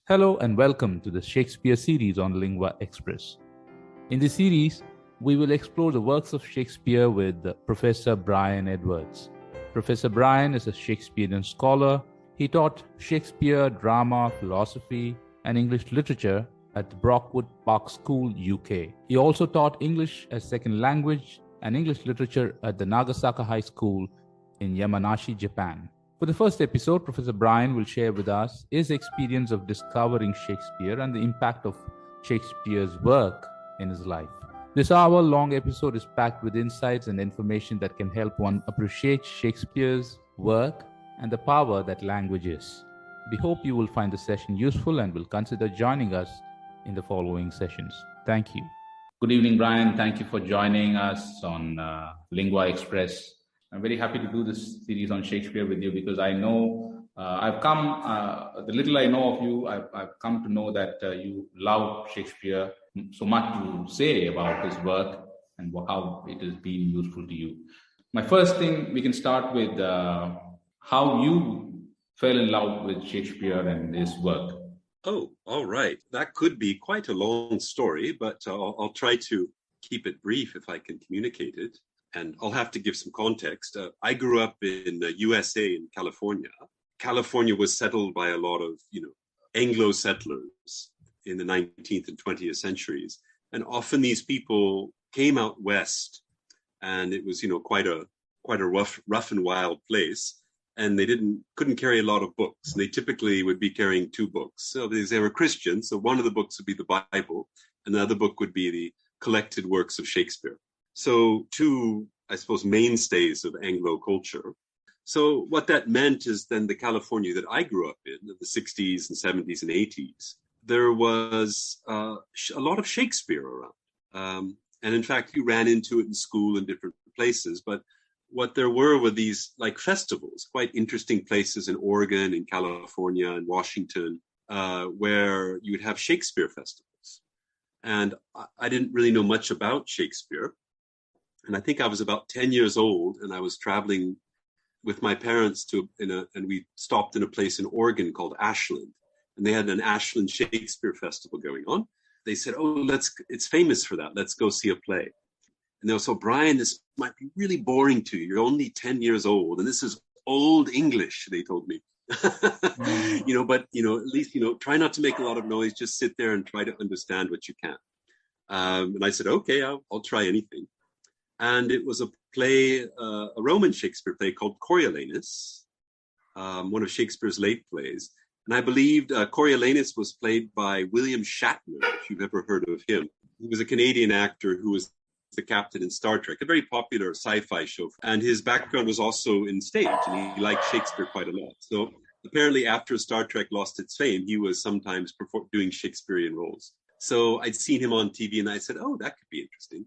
Hello and welcome to the Shakespeare Series on Lingua Express. In this series, we will explore the works of Shakespeare with Professor Brian Edwards. Professor Brian is a Shakespearean scholar. He taught Shakespeare, drama, philosophy, and English literature at the Brookwood Park School, UK. He also taught English as second language and English literature at the Nagasaki High School in Yamanashi, Japan. For the first episode, Professor Brian will share with us his experience of discovering Shakespeare and the impact of Shakespeare's work in his life. This hour-long episode is packed with insights and information that can help one appreciate Shakespeare's work and the power that language is. We hope you will find the session useful and will consider joining us in the following sessions. Thank you. Good evening, Brian. Thank you for joining us on Lingua Express. I'm very happy to do this series on Shakespeare with you because I know the little I know of you, I've come to know that you love Shakespeare so much to say about his work and how it has been useful to you. My first thing, we can start with how you fell in love with Shakespeare and his work. Oh, all right. That could be quite a long story, but I'll try to keep it brief if I can communicate it. And I'll have to give some context. I grew up in the USA in California. California was settled by a lot of, Anglo settlers in the 19th and 20th centuries. And often these people came out west, and it was, quite a rough and wild place. And they couldn't carry a lot of books. And they typically would be carrying two books. So they were Christians. So one of the books would be the Bible, and the other book would be the collected works of Shakespeare. So two, I suppose, mainstays of Anglo culture. So what that meant is then the California that I grew up in the 60s and 70s and 80s, there was a lot of Shakespeare around. And in fact, you ran into it in school in different places. But what there were these like festivals, quite interesting places in Oregon, in California, and Washington, where you would have Shakespeare festivals. And I didn't really know much about Shakespeare. And I think I was about 10 years old, and I was traveling with my parents and we stopped in a place in Oregon called Ashland. And they had an Ashland Shakespeare Festival going on. They said, it's famous for that. Let's go see a play. And they were so, Brian, this might be really boring to you. You're only 10 years old, and this is old English, they told me. But at least, try not to make a lot of noise. Just sit there and try to understand what you can. And I said, okay, I'll try anything. And it was a play, a Roman Shakespeare play called Coriolanus, one of Shakespeare's late plays. And I believed Coriolanus was played by William Shatner, if you've ever heard of him. He was a Canadian actor who was the captain in Star Trek, a very popular sci-fi show. And his background was also in stage, and he liked Shakespeare quite a lot. So apparently after Star Trek lost its fame, he was sometimes doing Shakespearean roles. So I'd seen him on TV, and I said, oh, that could be interesting.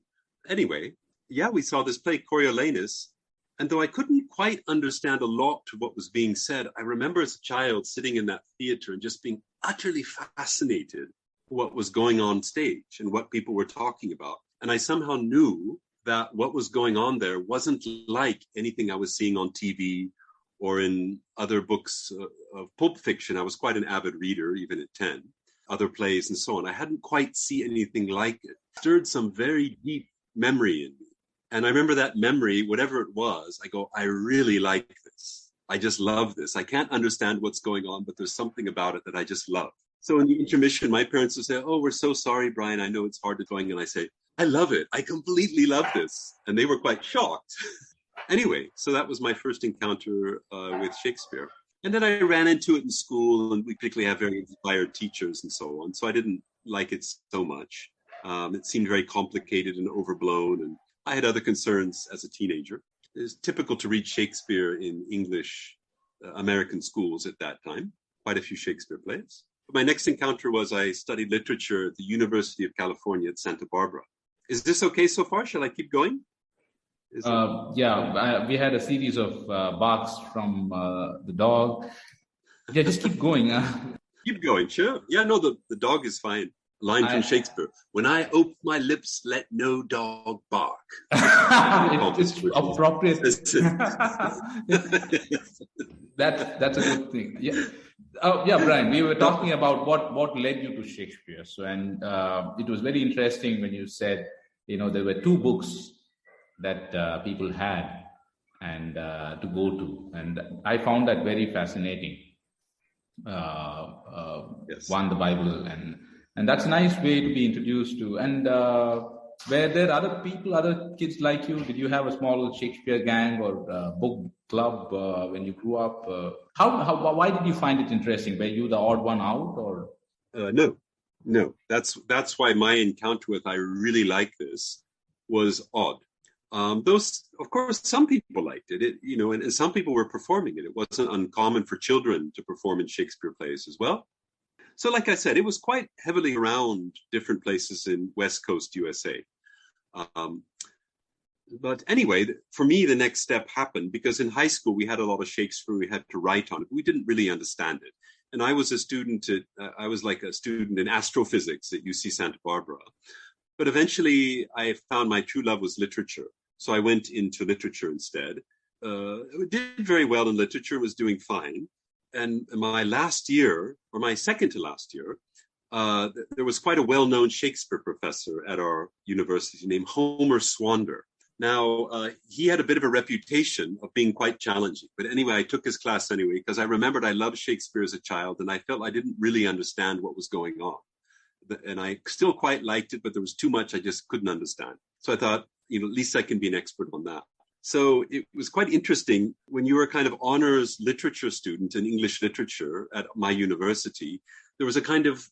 Anyway, we saw this play, Coriolanus, and though I couldn't quite understand a lot of what was being said, I remember as a child sitting in that theater and just being utterly fascinated with what was going on stage and what people were talking about. And I somehow knew that what was going on there wasn't like anything I was seeing on TV or in other books of pulp fiction. I was quite an avid reader, even at 10, other plays and so on. I hadn't quite seen anything like it. It stirred some very deep memory in me. And I remember that memory, whatever it was, I go, I really like this. I just love this. I can't understand what's going on, but there's something about it that I just love. So in the intermission, my parents would say, oh, we're so sorry, Brian. I know it's hard to join. And I say, I love it. I completely love this. And they were quite shocked. Anyway, so that was my first encounter with Shakespeare. And then I ran into it in school, and we particularly have very inspired teachers and so on. So I didn't like it so much. It seemed very complicated and overblown, and I had other concerns as a teenager. It's typical to read Shakespeare in English American schools at that time, quite a few Shakespeare plays. But my next encounter was I studied literature at the University of California at Santa Barbara. Is this okay so far? Shall I keep going? We had a series of barks from the dog. Yeah, just keep going. Keep going, sure. Yeah, no, the dog is fine. line from Shakespeare. When I open my lips, let no dog bark. It's appropriate. That's a good thing. Yeah. Brian, we were talking about what led you to Shakespeare. So, and it was very interesting when you said, there were two books that people had and to go to, and I found that very fascinating. Yes. One, the Bible, and that's a nice way to be introduced to. And were there other people, other kids like you? Did you have a small Shakespeare gang or book club when you grew up? Why did you find it interesting? Were you the odd one out, or? No. That's why my encounter with I really like this was odd. Those, of course, some people liked it, and some people were performing it. It wasn't uncommon for children to perform in Shakespeare plays as well. So like I said, it was quite heavily around different places in West Coast USA. But anyway, for me, the next step happened because in high school, we had a lot of Shakespeare. We had to write on it. We didn't really understand it. And I was like a student in astrophysics at UC Santa Barbara. But eventually, I found my true love was literature. So I went into literature instead. I did very well in literature, was doing fine. And my last year, or my second to last year, there was quite a well-known Shakespeare professor at our university named Homer Swander. Now, he had a bit of a reputation of being quite challenging. But anyway, I took his class anyway, because I remembered I loved Shakespeare as a child, and I felt I didn't really understand what was going on. And I still quite liked it, but there was too much I just couldn't understand. So I thought, at least I can be an expert on that. So it was quite interesting when you were a kind of honors literature student in English literature at my university. There was a kind of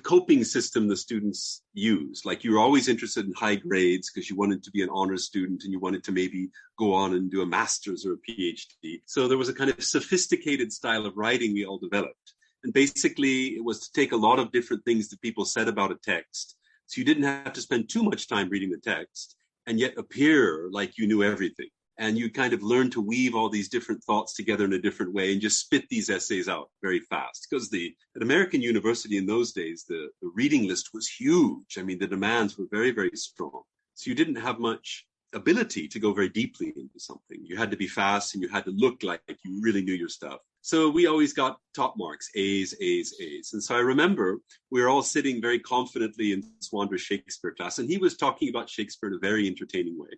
coping system the students used. Like you were always interested in high grades because you wanted to be an honors student and you wanted to maybe go on and do a master's or a PhD. So there was a kind of sophisticated style of writing we all developed. And basically it was to take a lot of different things that people said about a text. So you didn't have to spend too much time reading the text and yet appear like you knew everything. And you kind of learn to weave all these different thoughts together in a different way and just spit these essays out very fast. Because at American University in those days, the reading list was huge. I mean, the demands were very, very strong. So you didn't have much ability to go very deeply into something. You had to be fast and you had to look like you really knew your stuff. So we always got top marks, A's, A's, A's. And so I remember we were all sitting very confidently in Swander's Shakespeare class, and he was talking about Shakespeare in a very entertaining way.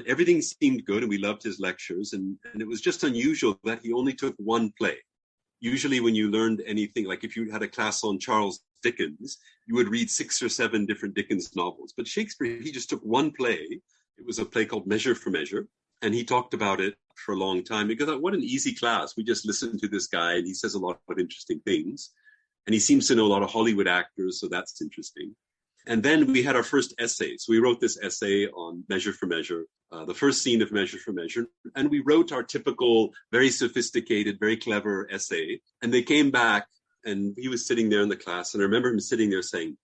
Everything seemed good, and we loved his lectures, and it was just unusual that he only took one play. Usually when you learned anything, like if you had a class on Charles Dickens, you would read 6 or 7 different Dickens novels. But Shakespeare, he just took one play. It was a play called Measure for Measure, and he talked about it for a long time because what an easy class. We just listen to this guy, and he says a lot of interesting things, and he seems to know a lot of Hollywood actors, so that's interesting. And then we had our first essay. So we wrote this essay on Measure for Measure, the first scene of Measure for Measure. And we wrote our typical, very sophisticated, very clever essay. And they came back and he was sitting there in the class. And I remember him sitting there saying,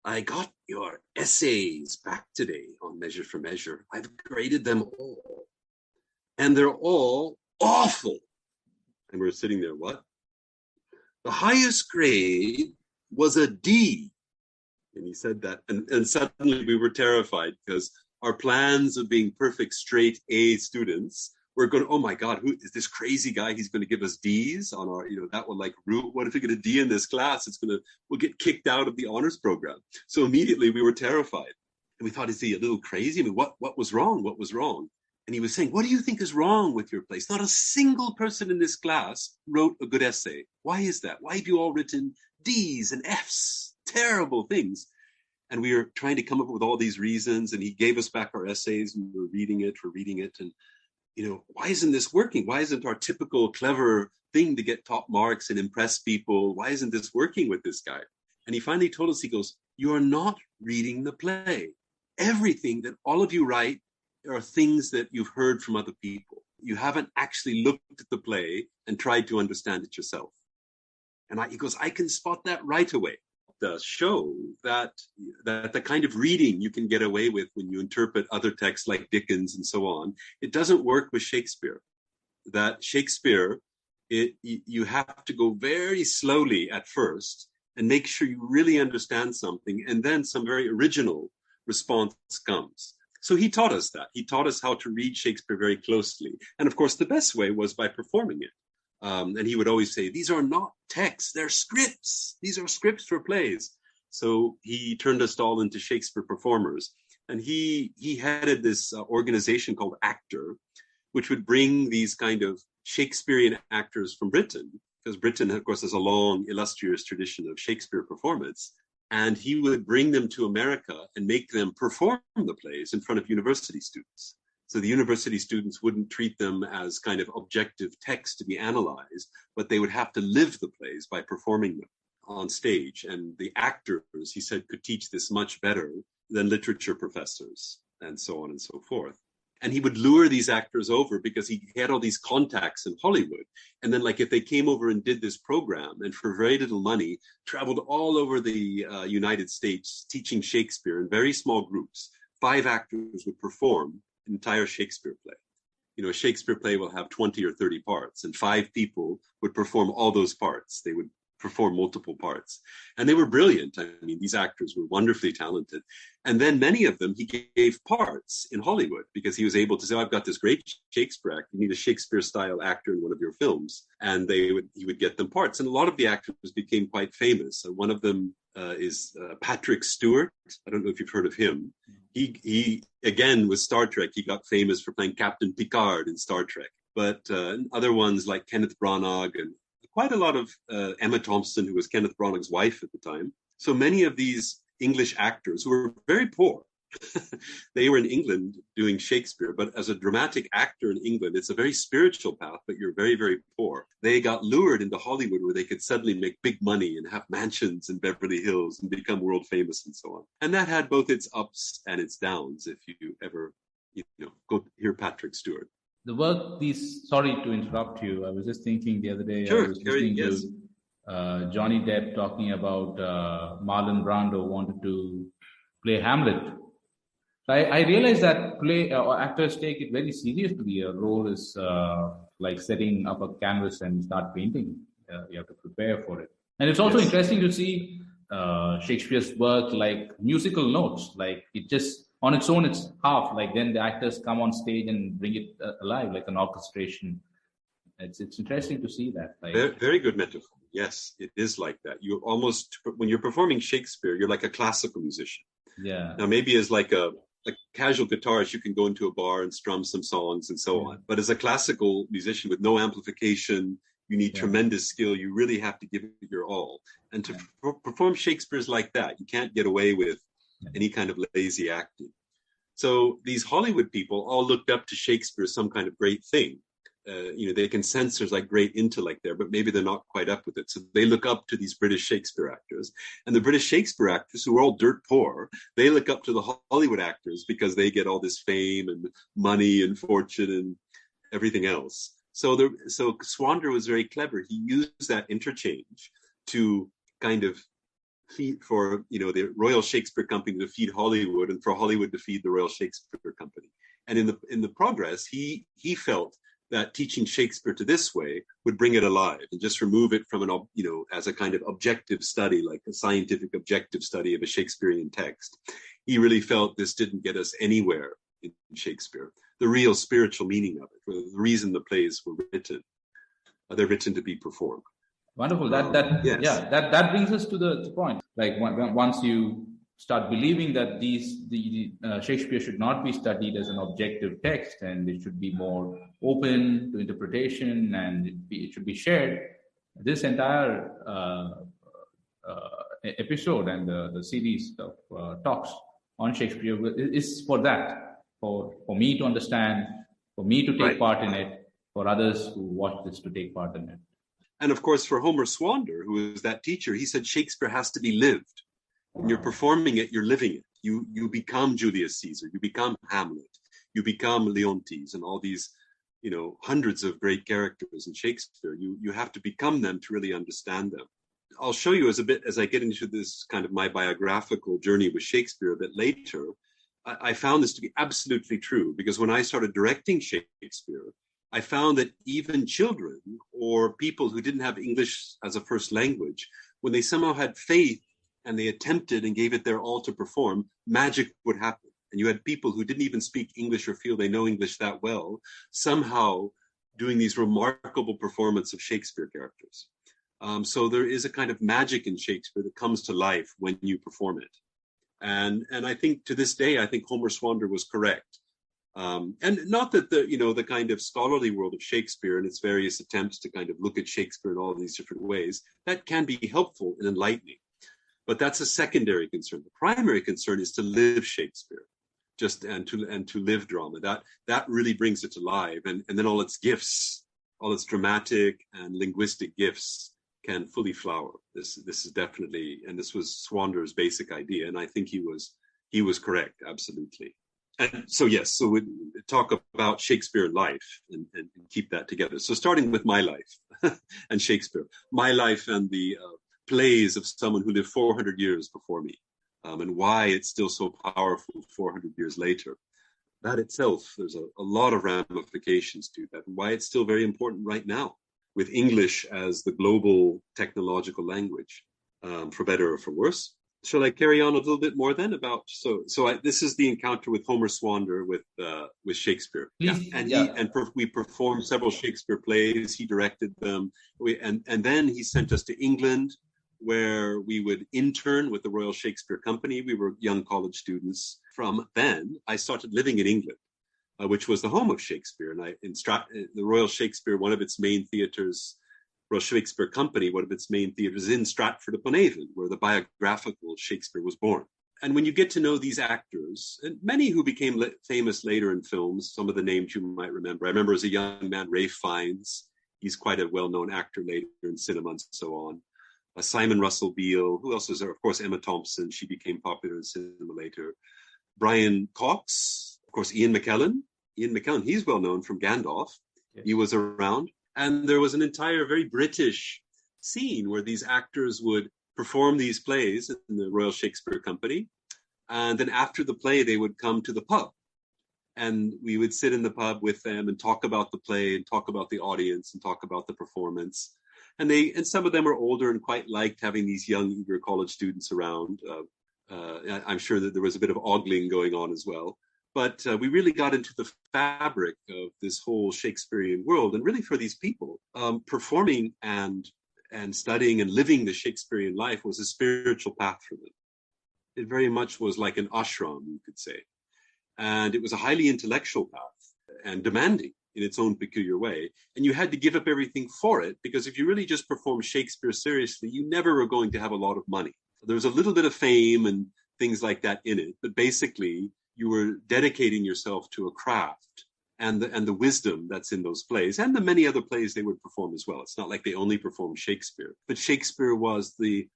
I got your essays back today on Measure for Measure. I've graded them all. And they're all awful. And we're sitting there, what? The highest grade was a D. And he said that, and suddenly we were terrified because our plans of being perfect straight A students were going, oh my God, who is this crazy guy? He's going to give us D's on our, that will what if we get a D in this class? We'll get kicked out of the honors program. So immediately we were terrified. And we thought, is he a little crazy? I mean, what was wrong? What was wrong? And he was saying, what do you think is wrong with your place? Not a single person in this class wrote a good essay. Why is that? Why have you all written D's and F's? Terrible things. And we were trying to come up with all these reasons, and he gave us back our essays, and we were reading it. And, why isn't this working? Why isn't our typical clever thing to get top marks and impress people? Why isn't this working with this guy? And he finally told us, he goes, you are not reading the play. Everything that all of you write are things that you've heard from other people. You haven't actually looked at the play and tried to understand it yourself. And he goes, I can spot that right away. Show that the kind of reading you can get away with when you interpret other texts like Dickens and so on, it doesn't work with Shakespeare. That Shakespeare, you have to go very slowly at first and make sure you really understand something, and then some very original response comes. So he taught us that. He taught us how to read Shakespeare very closely. And of course, the best way was by performing it. And he would always say, these are not texts, they're scripts. These are scripts for plays. So he turned us all into Shakespeare performers. And he headed this organization called Actor, which would bring these kind of Shakespearean actors from Britain, because Britain, of course, has a long, illustrious tradition of Shakespeare performance. And he would bring them to America and make them perform the plays in front of university students. So the university students wouldn't treat them as kind of objective text to be analyzed, but they would have to live the plays by performing them on stage. And the actors, he said, could teach this much better than literature professors, and so on and so forth. And he would lure these actors over because he had all these contacts in Hollywood. And then, like, if they came over and did this program and for very little money, traveled all over the United States teaching Shakespeare in very small groups, 5 actors would perform an entire Shakespeare play. You know, a Shakespeare play will have 20 or 30 parts, and 5 people would perform all those parts. They would perform multiple parts. And they were brilliant. I mean, these actors were wonderfully talented. And then many of them he gave parts in Hollywood because he was able to say, oh, I've got this great Shakespeare act. You need a Shakespeare-style actor in one of your films. And he would get them parts. And a lot of the actors became quite famous. One of them is Patrick Stewart. I don't know if you've heard of him. He again, with Star Trek, he got famous for playing Captain Picard in Star Trek. But other ones like Kenneth Branagh and quite a lot of Emma Thompson, who was Kenneth Branagh's wife at the time. So many of these English actors who were very poor, they were in England doing Shakespeare, but as a dramatic actor in England, it's a very spiritual path, but you're very, very poor. They got lured into Hollywood where they could suddenly make big money and have mansions in Beverly Hills and become world famous and so on. And that had both its ups and its downs if you ever, go hear Patrick Stewart. The work, sorry to interrupt you. I was just thinking the other day, sure, I was listening to Johnny Depp talking about Marlon Brando wanted to play Hamlet. I realized that actors take it very seriously. A role is like setting up a canvas and start painting. You have to prepare for it. And it's also interesting to see Shakespeare's work like musical notes. Like it just, on its own, it's half. Like then the actors come on stage and bring it alive, like an orchestration. It's interesting to see that. Like, very, very good metaphor. Yes, it is like that. You almost, when you're performing Shakespeare, you're like a classical musician. Yeah. Now maybe as like a casual guitarist, you can go into a bar and strum some songs and so on. But as a classical musician with no amplification, you need tremendous skill. You really have to give it your all. And to perform Shakespeare's like that, you can't get away with any kind of lazy acting. So these Hollywood people all looked up to Shakespeare as some kind of great thing. They can sense there's like great intellect there, but maybe they're not quite up with it. So they look up to these British Shakespeare actors. And the British Shakespeare actors, who are all dirt poor, they look up to the Hollywood actors because they get all this fame and money and fortune and everything else. So Swander was very clever. He used that interchange to kind of feed for the Royal Shakespeare Company to feed Hollywood, and for Hollywood to feed the Royal Shakespeare Company. And in the progress, he felt that teaching Shakespeare to this way would bring it alive and just remove it from as a kind of objective study, like a scientific objective study of a Shakespearean text. He really felt this didn't get us anywhere in Shakespeare. The real spiritual meaning of it, the reason the plays were written, they're written to be performed. Wonderful. That brings us to the point. Like once you start believing that the Shakespeare should not be studied as an objective text, and it should be more open to interpretation, and it should be shared. This entire episode and the series of talks on Shakespeare is for that, for me to understand, for me to take part in it, for others who watch this to take part in it. And of course, for Homer Swander, who was that teacher, he said Shakespeare has to be lived. When you're performing it, you're living it. You become Julius Caesar, you become Hamlet, you become Leontes, and all these, hundreds of great characters in Shakespeare. You have to become them to really understand them. I'll show you as I get into this kind of my biographical journey with Shakespeare a bit later. I found this to be absolutely true, because when I started directing Shakespeare, I found that even children or people who didn't have English as a first language when they somehow had faith and they attempted and gave it their all to perform, magic would happen. And you had people who didn't even speak English or feel they know English that well, somehow doing these remarkable performances of Shakespeare characters. So there is a kind of magic in Shakespeare that comes to life when you perform it. And I think to this day, I think Homer Swander was correct. And not that the kind of scholarly world of Shakespeare and its various attempts to kind of look at Shakespeare in all these different ways, that can be helpful and enlightening. But that's a secondary concern. The primary concern is to live Shakespeare, and to live drama. That really brings it to life. And then all its gifts, all its dramatic and linguistic gifts can fully flower. This is definitely, and this was Swander's basic idea. And I think he was correct, absolutely. And so, yes, so we talk about Shakespeare life and keep that together. So starting with my life and Shakespeare, my life and the plays of someone who lived 400 years before me, and why it's still so powerful 400 years later. That itself, there's a lot of ramifications to that, and why it's still very important right now, with English as the global technological language, for better or for worse. Shall I carry on a little bit more then about this is the encounter with Homer Swander with Shakespeare. Please, we performed several Shakespeare plays. He directed them. And then he sent us to England, where we would intern with the Royal Shakespeare Company. We were young college students. From then, I started living in England, which was the home of Shakespeare. And the Royal Shakespeare, one of its main theaters, Royal Shakespeare Company, one of its main theaters is in Stratford-upon-Avon, where the biographical Shakespeare was born. And when you get to know these actors, and many who became famous later in films, some of the names you might remember. I remember as a young man, Ralph Fiennes. He's quite a well-known actor later in cinema and so on. Simon Russell Beale. Who else is there? Of course, Emma Thompson. She became popular in cinema later. Brian Cox. Of course, Ian McKellen. He's well-known from Gandalf. Yes. He was around. And there was an entire very British scene where these actors would perform these plays in the Royal Shakespeare Company. And then after the play, they would come to the pub. And we would sit in the pub with them and talk about the play and talk about the audience and talk about the performance. And some of them were older and quite liked having these young, eager college students around. I'm sure that there was a bit of ogling going on as well. But we really got into the fabric of this whole Shakespearean world. And really for these people, performing and studying and living the Shakespearean life was a spiritual path for them. It very much was like an ashram, you could say. And it was a highly intellectual path and demanding in its own peculiar way. And you had to give up everything for it, because if you really just performed Shakespeare seriously, you never were going to have a lot of money. There was a little bit of fame and things like that in it, but basically you were dedicating yourself to a craft and the wisdom that's in those plays and the many other plays they would perform as well. It's not like they only performed Shakespeare, but Shakespeare was the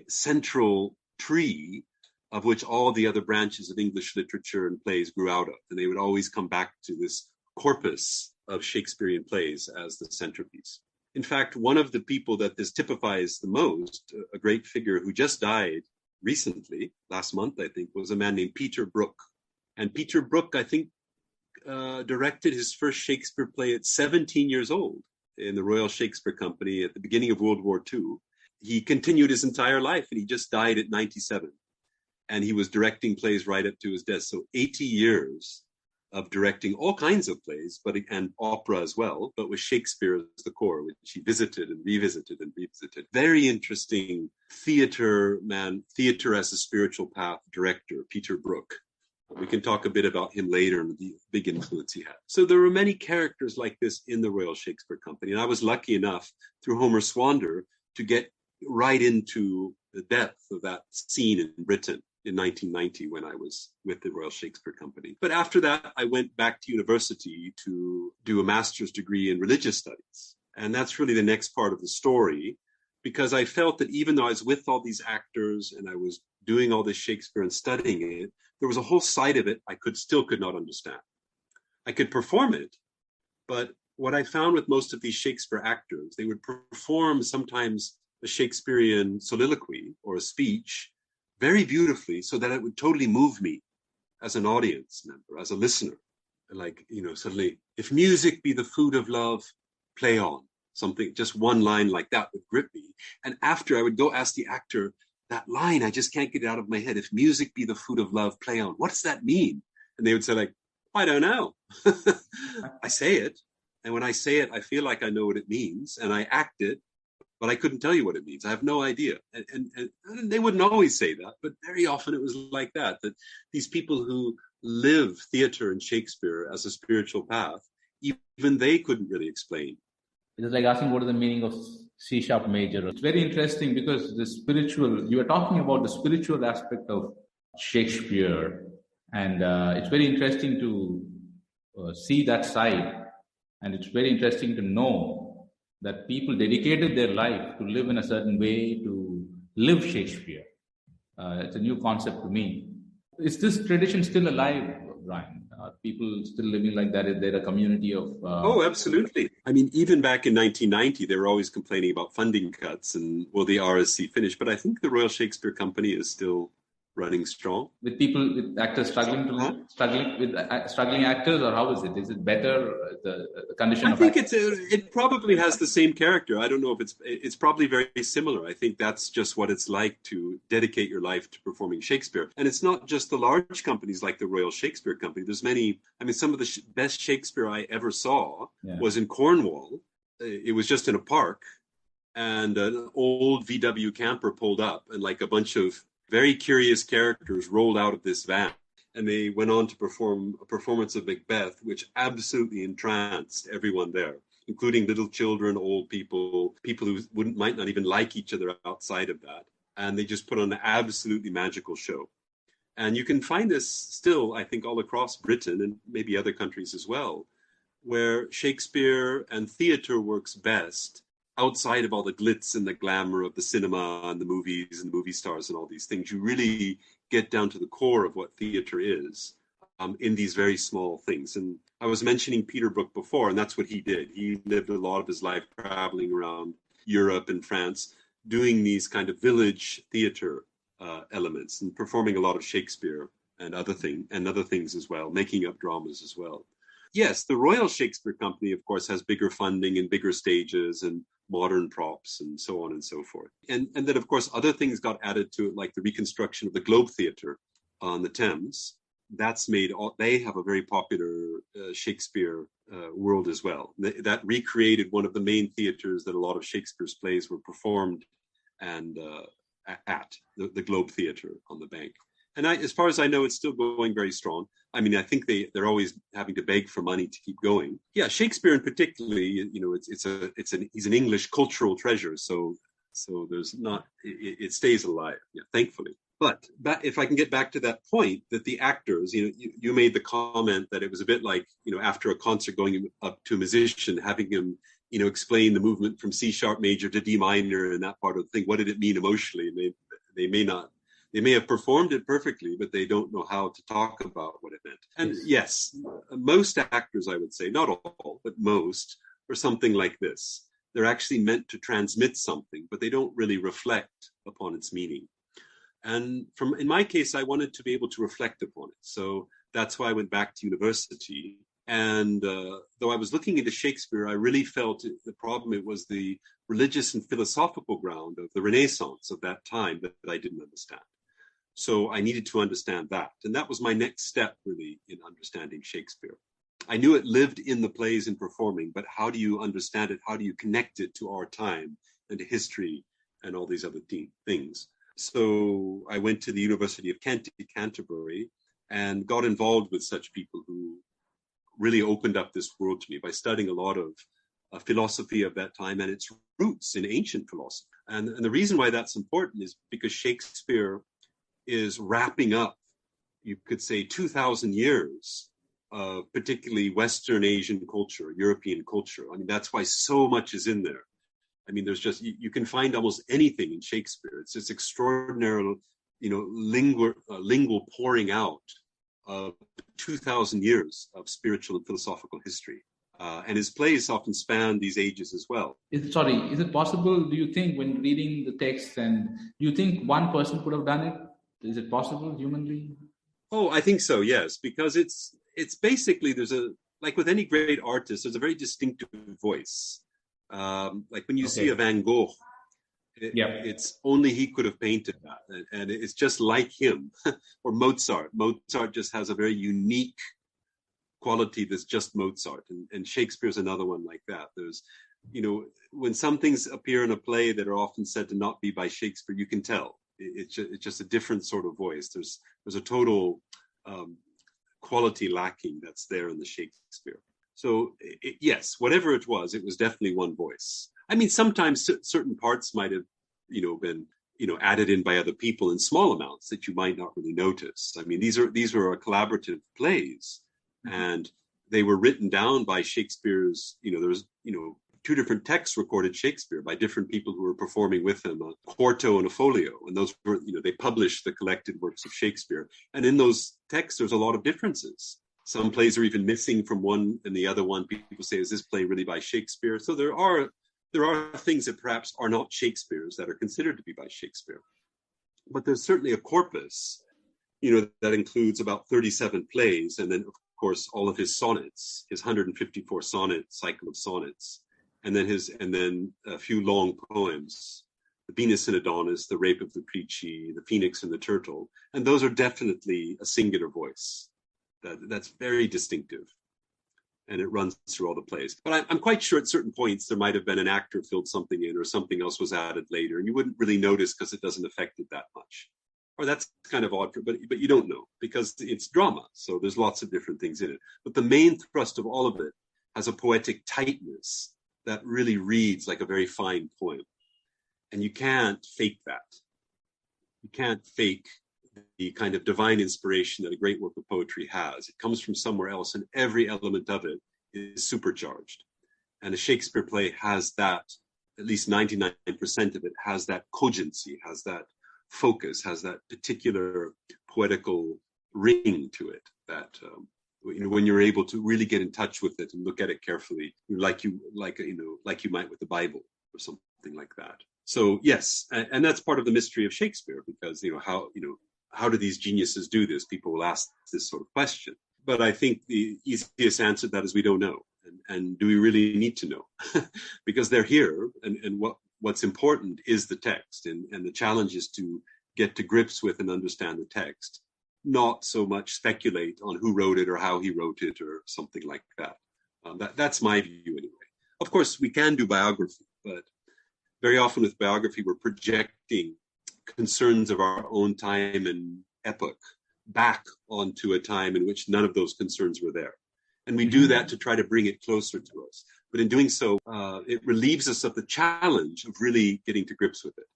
central tree of which all the other branches of English literature and plays grew out of. And they would always come back to this corpus of Shakespearean plays as the centerpiece. In fact, one of the people that this typifies the most, a great figure who just died recently, last month, I think, was a man named Peter Brook. And Peter Brook, I think, directed his first Shakespeare play at 17 years old in the Royal Shakespeare Company at the beginning of World War II. He continued his entire life, and he just died at 97. And he was directing plays right up to his death. So 80 years of directing all kinds of plays, and opera as well, but with Shakespeare as the core, which he visited and revisited and revisited. Very interesting theater as a spiritual path director, Peter Brook. We can talk a bit about him later and the big influence he had. So there were many characters like this in the Royal Shakespeare Company. And I was lucky enough through Homer Swander to get right into the depth of that scene in Britain in 1990 when I was with the Royal Shakespeare Company. But after that, I went back to university to do a master's degree in religious studies. And that's really the next part of the story, because I felt that even though I was with all these actors and I was doing all this Shakespeare and studying it, there was a whole side of it I still could not understand. I could perform it, but what I found with most of these Shakespeare actors, they would perform sometimes a Shakespearean soliloquy or a speech very beautifully so that it would totally move me as an audience member, as a listener. Like, suddenly, if music be the food of love, play on. something, just one line like that would grip me. And after, I would go ask the actor, that line, I just can't get it out of my head. If music be the food of love, play on. What does that mean? And they would say like, I don't know. I say it. And when I say it, I feel like I know what it means and I act it, but I couldn't tell you what it means. I have no idea. And they wouldn't always say that, but very often it was like that these people who live theater and Shakespeare as a spiritual path, even they couldn't really explain. It is like asking what is the meaning of C sharp major. It's very interesting because you are talking about the spiritual aspect of Shakespeare. And it's very interesting to see that side. And it's very interesting to know that people dedicated their life to live in a certain way, to live Shakespeare. It's a new concept to me. Is this tradition still alive, Brian? Are people still living like that? Is there a community of... Oh, absolutely. I mean, even back in 1990, they were always complaining about funding cuts and will the RSC finish? But I think the Royal Shakespeare Company is still running strong. With actors struggling actors, or how is it? Is it better, the condition I of think actors? it probably has the same character. I don't know if it's probably very similar. I think that's just what it's like to dedicate your life to performing Shakespeare. And it's not just the large companies like the Royal Shakespeare Company. There's many, I mean, some of the best Shakespeare I ever saw was in Cornwall. It was just in a park, and an old VW camper pulled up, and like a bunch of very curious characters rolled out of this van, and they went on to perform a performance of Macbeth, which absolutely entranced everyone there, including little children, old people who might not even like each other outside of that. And they just put on an absolutely magical show. And you can find this still, I think, all across Britain and maybe other countries as well, where Shakespeare and theater works best outside of all the glitz and the glamour of the cinema and the movies and the movie stars and all these things. You really get down to the core of what theater is in these very small things. And I was mentioning Peter Brook before, and that's what he did. He lived a lot of his life traveling around Europe and France, doing these kind of village theater elements and performing a lot of Shakespeare and other things as well, making up dramas as well. Yes, the Royal Shakespeare Company, of course, has bigger funding and bigger stages and modern props and so on and so forth. And then, of course, other things got added to it, like the reconstruction of the Globe Theatre on the Thames. They have a very popular Shakespeare world as well. That recreated one of the main theatres that a lot of Shakespeare's plays were performed and at the Globe Theatre on the Bank. And as far as I know, it's still going very strong. I mean, I think they're always having to beg for money to keep going. Yeah, Shakespeare in particularly, he's an English cultural treasure. So there's not, it stays alive, thankfully. But if I can get back to that point, that the actors, you made the comment that it was a bit like, after a concert going up to a musician, having him, explain the movement from C sharp major to D minor and that part of the thing. What did it mean emotionally? And they may have performed it perfectly, but they don't know how to talk about what it meant. And yes, most actors, I would say, not all, but most, are something like this. They're actually meant to transmit something, but they don't really reflect upon its meaning. And in my case, I wanted to be able to reflect upon it. So that's why I went back to university. And though I was looking into Shakespeare, I really felt the problem, it was the religious and philosophical ground of the Renaissance of that time that I didn't understand. So I needed to understand that. And that was my next step, really, in understanding Shakespeare. I knew it lived in the plays and performing, but how do you understand it? How do you connect it to our time and to history and all these other things? So I went to the University of Canterbury and got involved with such people who really opened up this world to me by studying a lot of philosophy of that time and its roots in ancient philosophy. And the reason why that's important is because Shakespeare is wrapping up, you could say, 2,000 years of particularly Western Asian culture, European culture. I mean, that's why so much is in there. I mean, there's just, you can find almost anything in Shakespeare. It's this extraordinary, lingual pouring out of 2,000 years of spiritual and philosophical history. And his plays often span these ages as well. Is it possible, do you think, when reading the text, and do you think one person could have done it? Is it possible humanly? Oh, I think so, yes, because it's basically, like with any great artist, there's a very distinctive voice. Like when you see a Van Gogh, it's only he could have painted that. And it's just like him. Or Mozart. Mozart just has a very unique quality that's just Mozart. And Shakespeare's another one like that. There's, when some things appear in a play that are often said to not be by Shakespeare, you can tell. It's just a different sort of voice. There's a total quality lacking that's there in the Shakespeare. So yes, whatever it was definitely one voice. I mean, sometimes certain parts might have, been, added in by other people in small amounts that you might not really notice. I mean, these were collaborative plays, and they were written down by Shakespeare's. There was, two different texts recorded Shakespeare by different people who were performing with him, a quarto and a folio, and those were, they published the collected works of Shakespeare. And in those texts, there's a lot of differences. Some plays are even missing from one, and the other one, people say, is this play really by Shakespeare? So there are things that perhaps are not Shakespeare's that are considered to be by Shakespeare. But there's certainly a corpus, that includes about 37 plays, and then, of course, all of his sonnets, his 154 sonnet cycle of sonnets, and then a few long poems, the Venus and Adonis, the Rape of Lucrece, the Phoenix and the Turtle, and those are definitely a singular voice. That's very distinctive, and it runs through all the plays. But I'm quite sure at certain points there might have been an actor filled something in, or something else was added later, and you wouldn't really notice because it doesn't affect it that much. Or that's kind of odd, but you don't know because it's drama, so there's lots of different things in it. But the main thrust of all of it has a poetic tightness that really reads like a very fine poem, and you can't fake that. You can't fake the kind of divine inspiration that a great work of poetry has. It comes from somewhere else, and every element of it is supercharged. And a Shakespeare play has that, at least 99% of it has that cogency, has that focus, has that particular poetical ring to it that, when you're able to really get in touch with it and look at it carefully, like you might with the Bible or something like that. So yes, and that's part of the mystery of Shakespeare, because how do these geniuses do this? People will ask this sort of question. But I think the easiest answer to that is we don't know. And do we really need to know? Because they're here, and what's important is the text. And the challenge is to get to grips with and understand the text, not so much speculate on who wrote it or how he wrote it or something like that. That's my view anyway. Of course, we can do biography, but very often with biography, we're projecting concerns of our own time and epoch back onto a time in which none of those concerns were there. And we do that to try to bring it closer to us. But in doing so, it relieves us of the challenge of really getting to grips with it.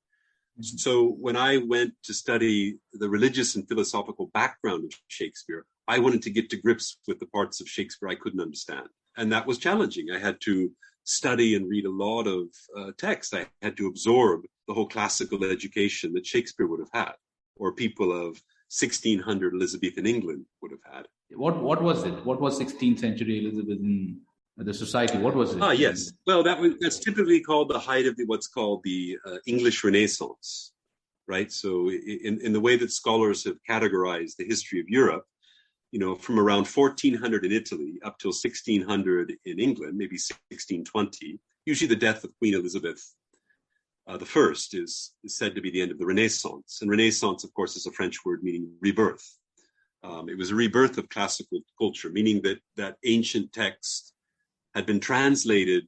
So when I went to study the religious and philosophical background of Shakespeare, I wanted to get to grips with the parts of Shakespeare I couldn't understand. And that was challenging. I had to study and read a lot of text. I had to absorb the whole classical education that Shakespeare would have had, or people of 1600 Elizabethan England would have had. What was it? What was 16th century Elizabethan the society? What was it? Yes. Well, that's typically called the height of what's called the English Renaissance, right? So in the way that scholars have categorized the history of Europe, from around 1400 in Italy up till 1600 in England, maybe 1620, usually the death of Queen Elizabeth the First is said to be the end of the Renaissance. And Renaissance, of course, is a French word meaning rebirth. It was a rebirth of classical culture, meaning that ancient texts had been translated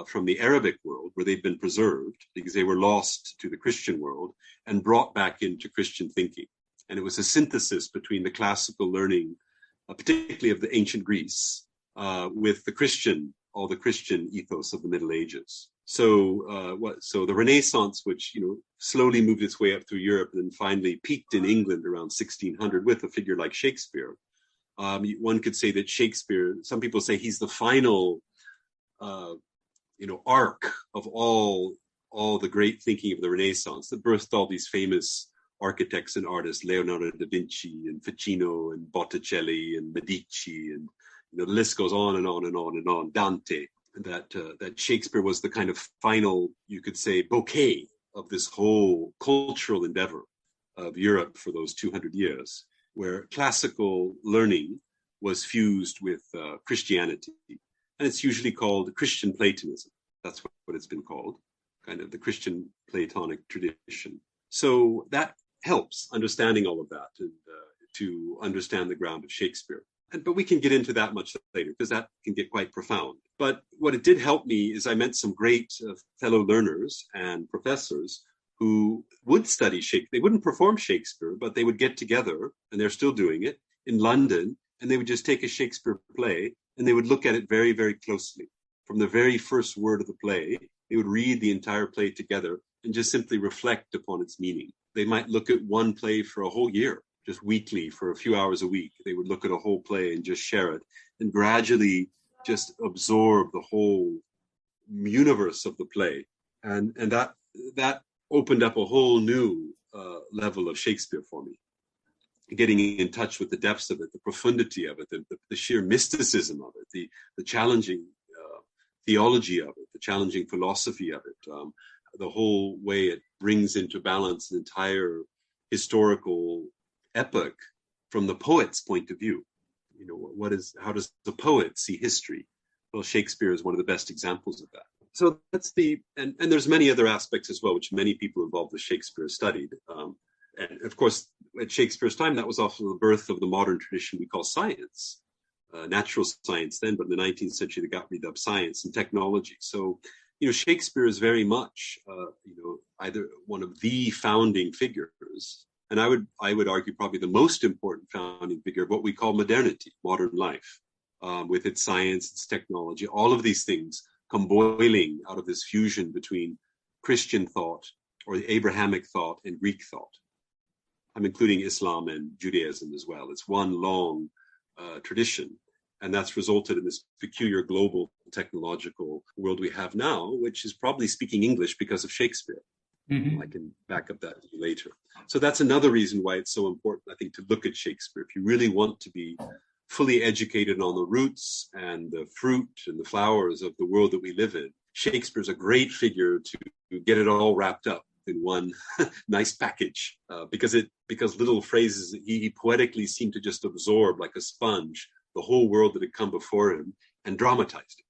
from the Arabic world, where they've been preserved because they were lost to the Christian world, and brought back into Christian thinking. And it was a synthesis between the classical learning, particularly of the ancient Greece, with all the Christian ethos of the Middle Ages. So the Renaissance, which slowly moved its way up through Europe and then finally peaked in England around 1600 with a figure like Shakespeare. One could say that Shakespeare, some people say he's the final, arc of all the great thinking of the Renaissance that birthed all these famous architects and artists, Leonardo da Vinci and Ficino and Botticelli and Medici, and the list goes on and on and on and on. Dante. That Shakespeare was the kind of final, you could say, bouquet of this whole cultural endeavor of Europe for those 200 years, where classical learning was fused with Christianity. And it's usually called Christian Platonism. That's what it's been called, kind of the Christian Platonic tradition. So that helps understanding all of that and to understand the ground of Shakespeare. But we can get into that much later because that can get quite profound. But what it did help me is I met some great fellow learners and professors who would study Shakespeare. They wouldn't perform Shakespeare, but they would get together, and they're still doing it, in London, and they would just take a Shakespeare play and they would look at it very, very closely. From the very first word of the play, they would read the entire play together and just simply reflect upon its meaning. They might look at one play for a whole year, just weekly, for a few hours a week. They would look at a whole play and just share it and gradually just absorb the whole universe of the play. And that opened up a whole new level of Shakespeare for me. Getting in touch with the depths of it, the profundity of it, the sheer mysticism of it, the challenging theology of it, the challenging philosophy of it, the whole way it brings into balance an entire historical epoch from the poet's point of view. You know, how does the poet see history? Well, Shakespeare is one of the best examples of that. So that's and there's many other aspects as well, which many people involved with Shakespeare studied. And of course, at Shakespeare's time, that was also the birth of the modern tradition we call science, natural science then, but in the 19th century, they got rid of science and technology. So, you know, Shakespeare is very much, either one of the founding figures, and I would argue probably the most important founding figure of what we call modernity, modern life, with its science, its technology. All of these things come boiling out of this fusion between Christian thought or the Abrahamic thought and Greek thought. I'm including Islam and Judaism as well. It's one long tradition, and that's resulted in this peculiar global technological world we have now, which is probably speaking English because of Shakespeare. Mm-hmm. I can back up that later. So that's another reason why it's so important, I think, to look at Shakespeare. If you really want to be fully educated on the roots and the fruit and the flowers of the world that we live in, Shakespeare's a great figure to get it all wrapped up in one nice package, because little phrases he poetically seemed to just absorb like a sponge the whole world that had come before him and dramatized it.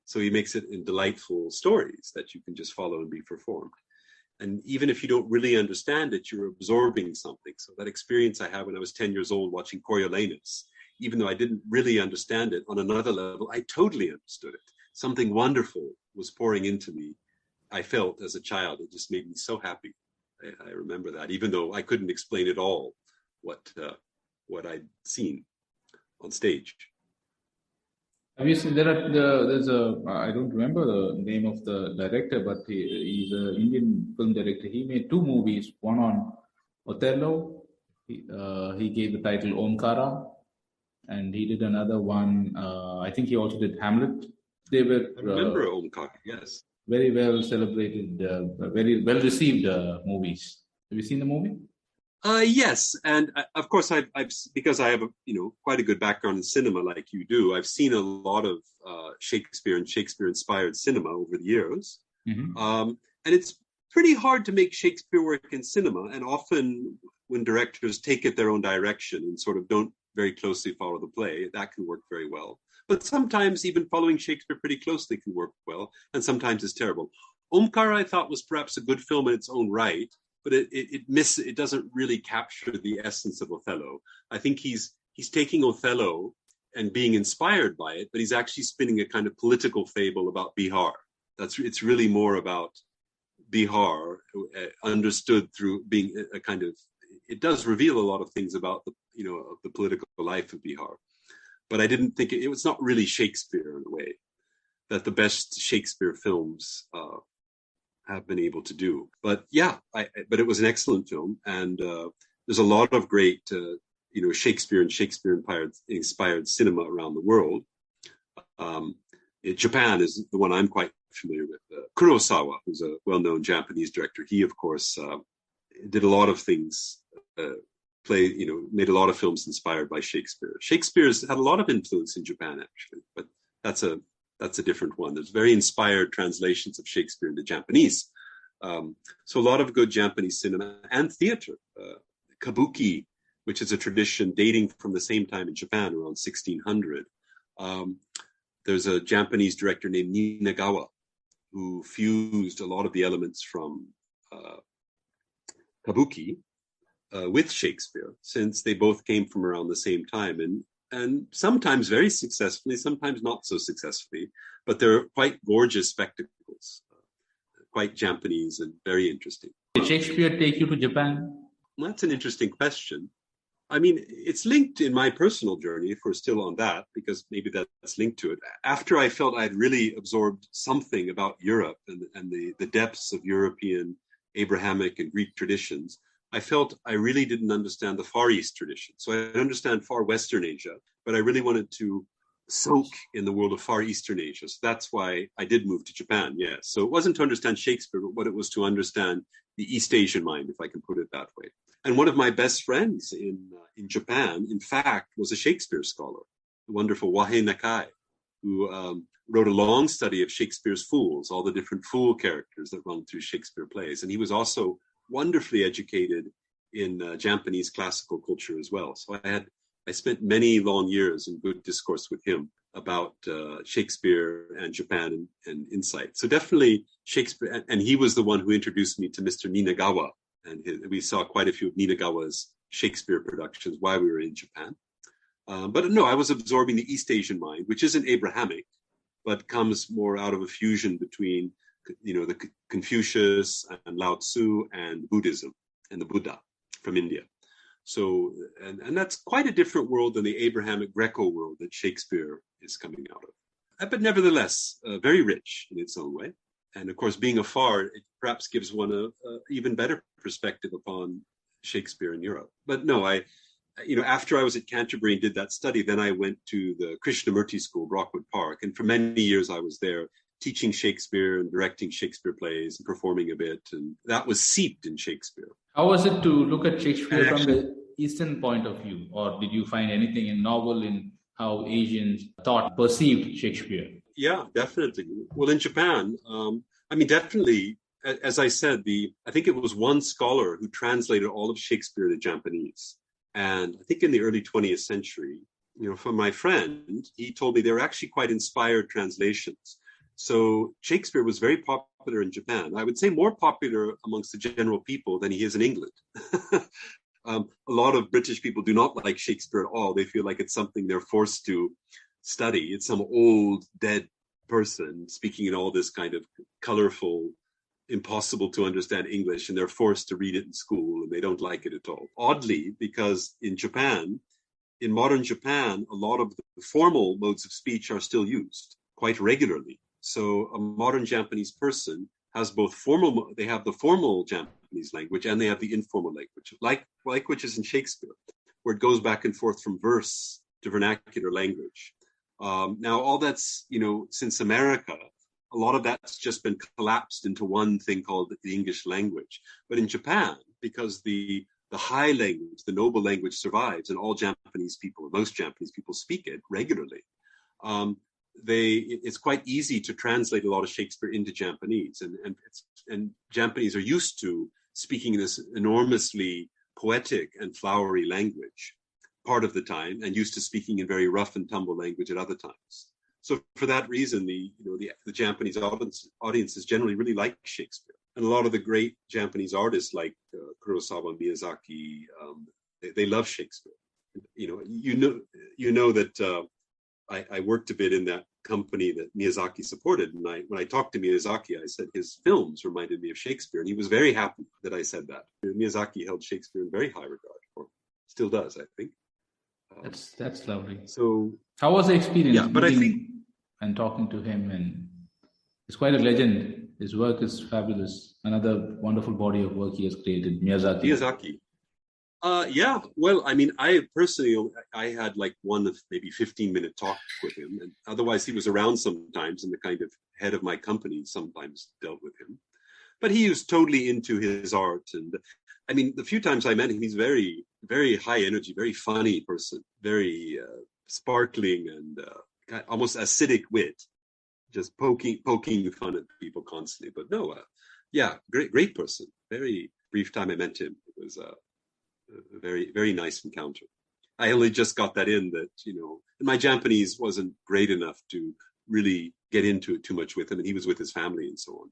So he makes it in delightful stories that you can just follow and be performed. And even if you don't really understand it, you're absorbing something. So that experience I had when I was 10 years old watching Coriolanus, even though I didn't really understand it on another level, I totally understood it. Something wonderful was pouring into me. I felt as a child, it just made me so happy. I remember that, even though I couldn't explain at all what I'd seen on stage. Have you seen there's I don't remember the name of the director, but he's an Indian film director. He made two movies, one on Othello. He gave the title Omkara, and he did another one. I think he also did Hamlet. They were I remember Omkara, yes. Very well celebrated, very well received movies. Have you seen the movie? Yes, and of course I've because I have quite a good background in cinema like you do. I've seen a lot of Shakespeare and Shakespeare-inspired cinema over the years, mm-hmm. And it's pretty hard to make Shakespeare work in cinema. And often when directors take it their own direction and sort of don't very closely follow the play, that can work very well. But sometimes even following Shakespeare pretty closely can work well, and sometimes it's terrible. Omkara, I thought, was perhaps a good film in its own right, but it doesn't really capture the essence of Othello. I think he's taking Othello and being inspired by it, but he's actually spinning a kind of political fable about Bihar. It's really more about Bihar, understood through being a kind of. It does reveal a lot of things about the political life of Bihar. But I didn't think it was not really Shakespeare in a way that the best Shakespeare films have been able to do. But yeah, but it was an excellent film, and there's a lot of great Shakespeare and Shakespeare-inspired cinema around the world. Japan is the one I'm quite familiar with. Kurosawa, who's a well-known Japanese director, he of course did a lot of things. Made a lot of films inspired by Shakespeare. Shakespeare's had a lot of influence in Japan, actually, but that's a different one. There's very inspired translations of Shakespeare into Japanese. So a lot of good Japanese cinema and theater. Kabuki, which is a tradition dating from the same time in Japan, around 1600. There's a Japanese director named Ninagawa, who fused a lot of the elements from Kabuki with Shakespeare, since they both came from around the same time, and sometimes very successfully, sometimes not so successfully, but they're quite gorgeous spectacles, quite Japanese and very interesting. Did Shakespeare take you to Japan? Well, that's an interesting question. I mean, it's linked in my personal journey, if we're still on that, because maybe that's linked to it. After I felt I'd really absorbed something about Europe and the depths of European, Abrahamic, and Greek traditions, I felt I really didn't understand the Far East tradition. So I understand far Western Asia, but I really wanted to soak in the world of Far Eastern Asia. So that's why I did move to Japan, yes. So it wasn't to understand Shakespeare, but what it was to understand the East Asian mind, if I can put it that way. And one of my best friends in Japan, in fact, was a Shakespeare scholar, the wonderful Wahei Nakai, who wrote a long study of Shakespeare's fools, all the different fool characters that run through Shakespeare plays. And he was also wonderfully educated in Japanese classical culture as well. So I spent many long years in good discourse with him about Shakespeare and Japan and insight. So definitely Shakespeare, and he was the one who introduced me to Mr. Ninagawa. And we saw quite a few of Ninagawa's Shakespeare productions while we were in Japan. But no, I was absorbing the East Asian mind, which isn't Abrahamic, but comes more out of a fusion between, the Confucius and Lao Tzu and Buddhism and the Buddha from India. So, and that's quite a different world than the Abrahamic Greco world that Shakespeare is coming out of. But nevertheless, very rich in its own way. And of course, being afar, it perhaps gives one a even better perspective upon Shakespeare in Europe. But no, after I was at Canterbury and did that study, then I went to the Krishnamurti School, Brockwood Park. And for many years, I was there teaching Shakespeare and directing Shakespeare plays and performing a bit. And that was seeped in Shakespeare. How was it to look at Shakespeare from the Eastern point of view? Or did you find anything novel in how Asians perceived Shakespeare? Yeah, definitely. Well, in Japan, definitely, as I said, I think it was one scholar who translated all of Shakespeare to Japanese. And I think in the early 20th century, from my friend, he told me they were actually quite inspired translations. So Shakespeare was very popular in Japan. I would say more popular amongst the general people than he is in England. A lot of British people do not like Shakespeare at all. They feel like it's something they're forced to study. It's some old, dead person speaking in all this kind of colorful, impossible to understand English, and they're forced to read it in school, and they don't like it at all. Oddly, because in modern Japan, a lot of the formal modes of speech are still used quite regularly. So a modern Japanese person has they have the formal Japanese language and they have the informal language, like which is in Shakespeare, where it goes back and forth from verse to vernacular language. Now, all that's, since America, a lot of that's just been collapsed into one thing called the English language. But in Japan, because the high language, the noble language survives, and all Japanese people, most Japanese people speak it regularly, it's quite easy to translate a lot of Shakespeare into Japanese. And Japanese are used to speaking this enormously poetic and flowery language part of the time, and used to speaking in very rough and tumble language at other times. So for that reason, the Japanese audiences generally really like Shakespeare. And a lot of the great Japanese artists like Kurosawa, Miyazaki, they love Shakespeare. That I worked a bit in that company that Miyazaki supported. And when I talked to Miyazaki, I said his films reminded me of Shakespeare. And he was very happy that I said that. Miyazaki held Shakespeare in very high regard, or still does, I think. That's lovely. So how was the experience? Yeah, but I think and talking to him, and it's quite a legend. His work is fabulous. Another wonderful body of work he has created, Miyazaki. Yeah. Well, I personally, I had like one of maybe 15-minute talk with him, and otherwise he was around sometimes, and the kind of head of my company sometimes dealt with him. But he was totally into his art, and the few times I met him, he's very, very high energy, very funny person, very sparkling and almost acidic wit, just poking fun at people constantly. But no, great person. Very brief time I met him. It was a very, very nice encounter. I only just got that in that, and my Japanese wasn't great enough to really get into it too much with him, and he was with his family and so on.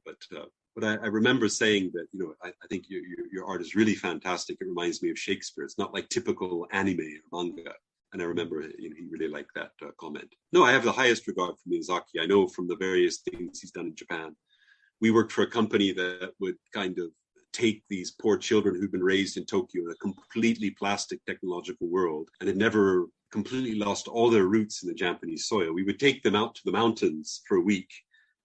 But I remember saying that, I think your art is really fantastic. It reminds me of Shakespeare. It's not like typical anime or manga. And I remember he really liked that comment. No, I have the highest regard for Miyazaki. I know from the various things he's done in Japan. We worked for a company that would kind of take these poor children who'd been raised in Tokyo in a completely plastic technological world and had never completely lost all their roots in the Japanese soil. We would take them out to the mountains for a week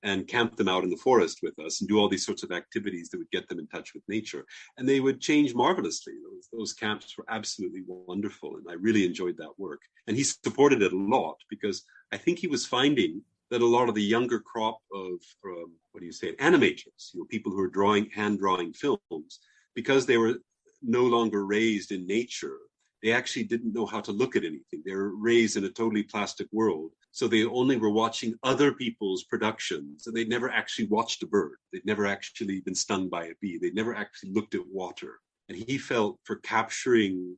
and camp them out in the forest with us and do all these sorts of activities that would get them in touch with nature. And they would change marvelously. Those camps were absolutely wonderful. And I really enjoyed that work. And he supported it a lot because I think he was finding that a lot of the younger crop of, animators, people who are hand drawing films, because they were no longer raised in nature, they actually didn't know how to look at anything. They were raised in a totally plastic world. So they only were watching other people's productions, and they'd never actually watched a bird. They'd never actually been stung by a bee. They'd never actually looked at water. And he felt for capturing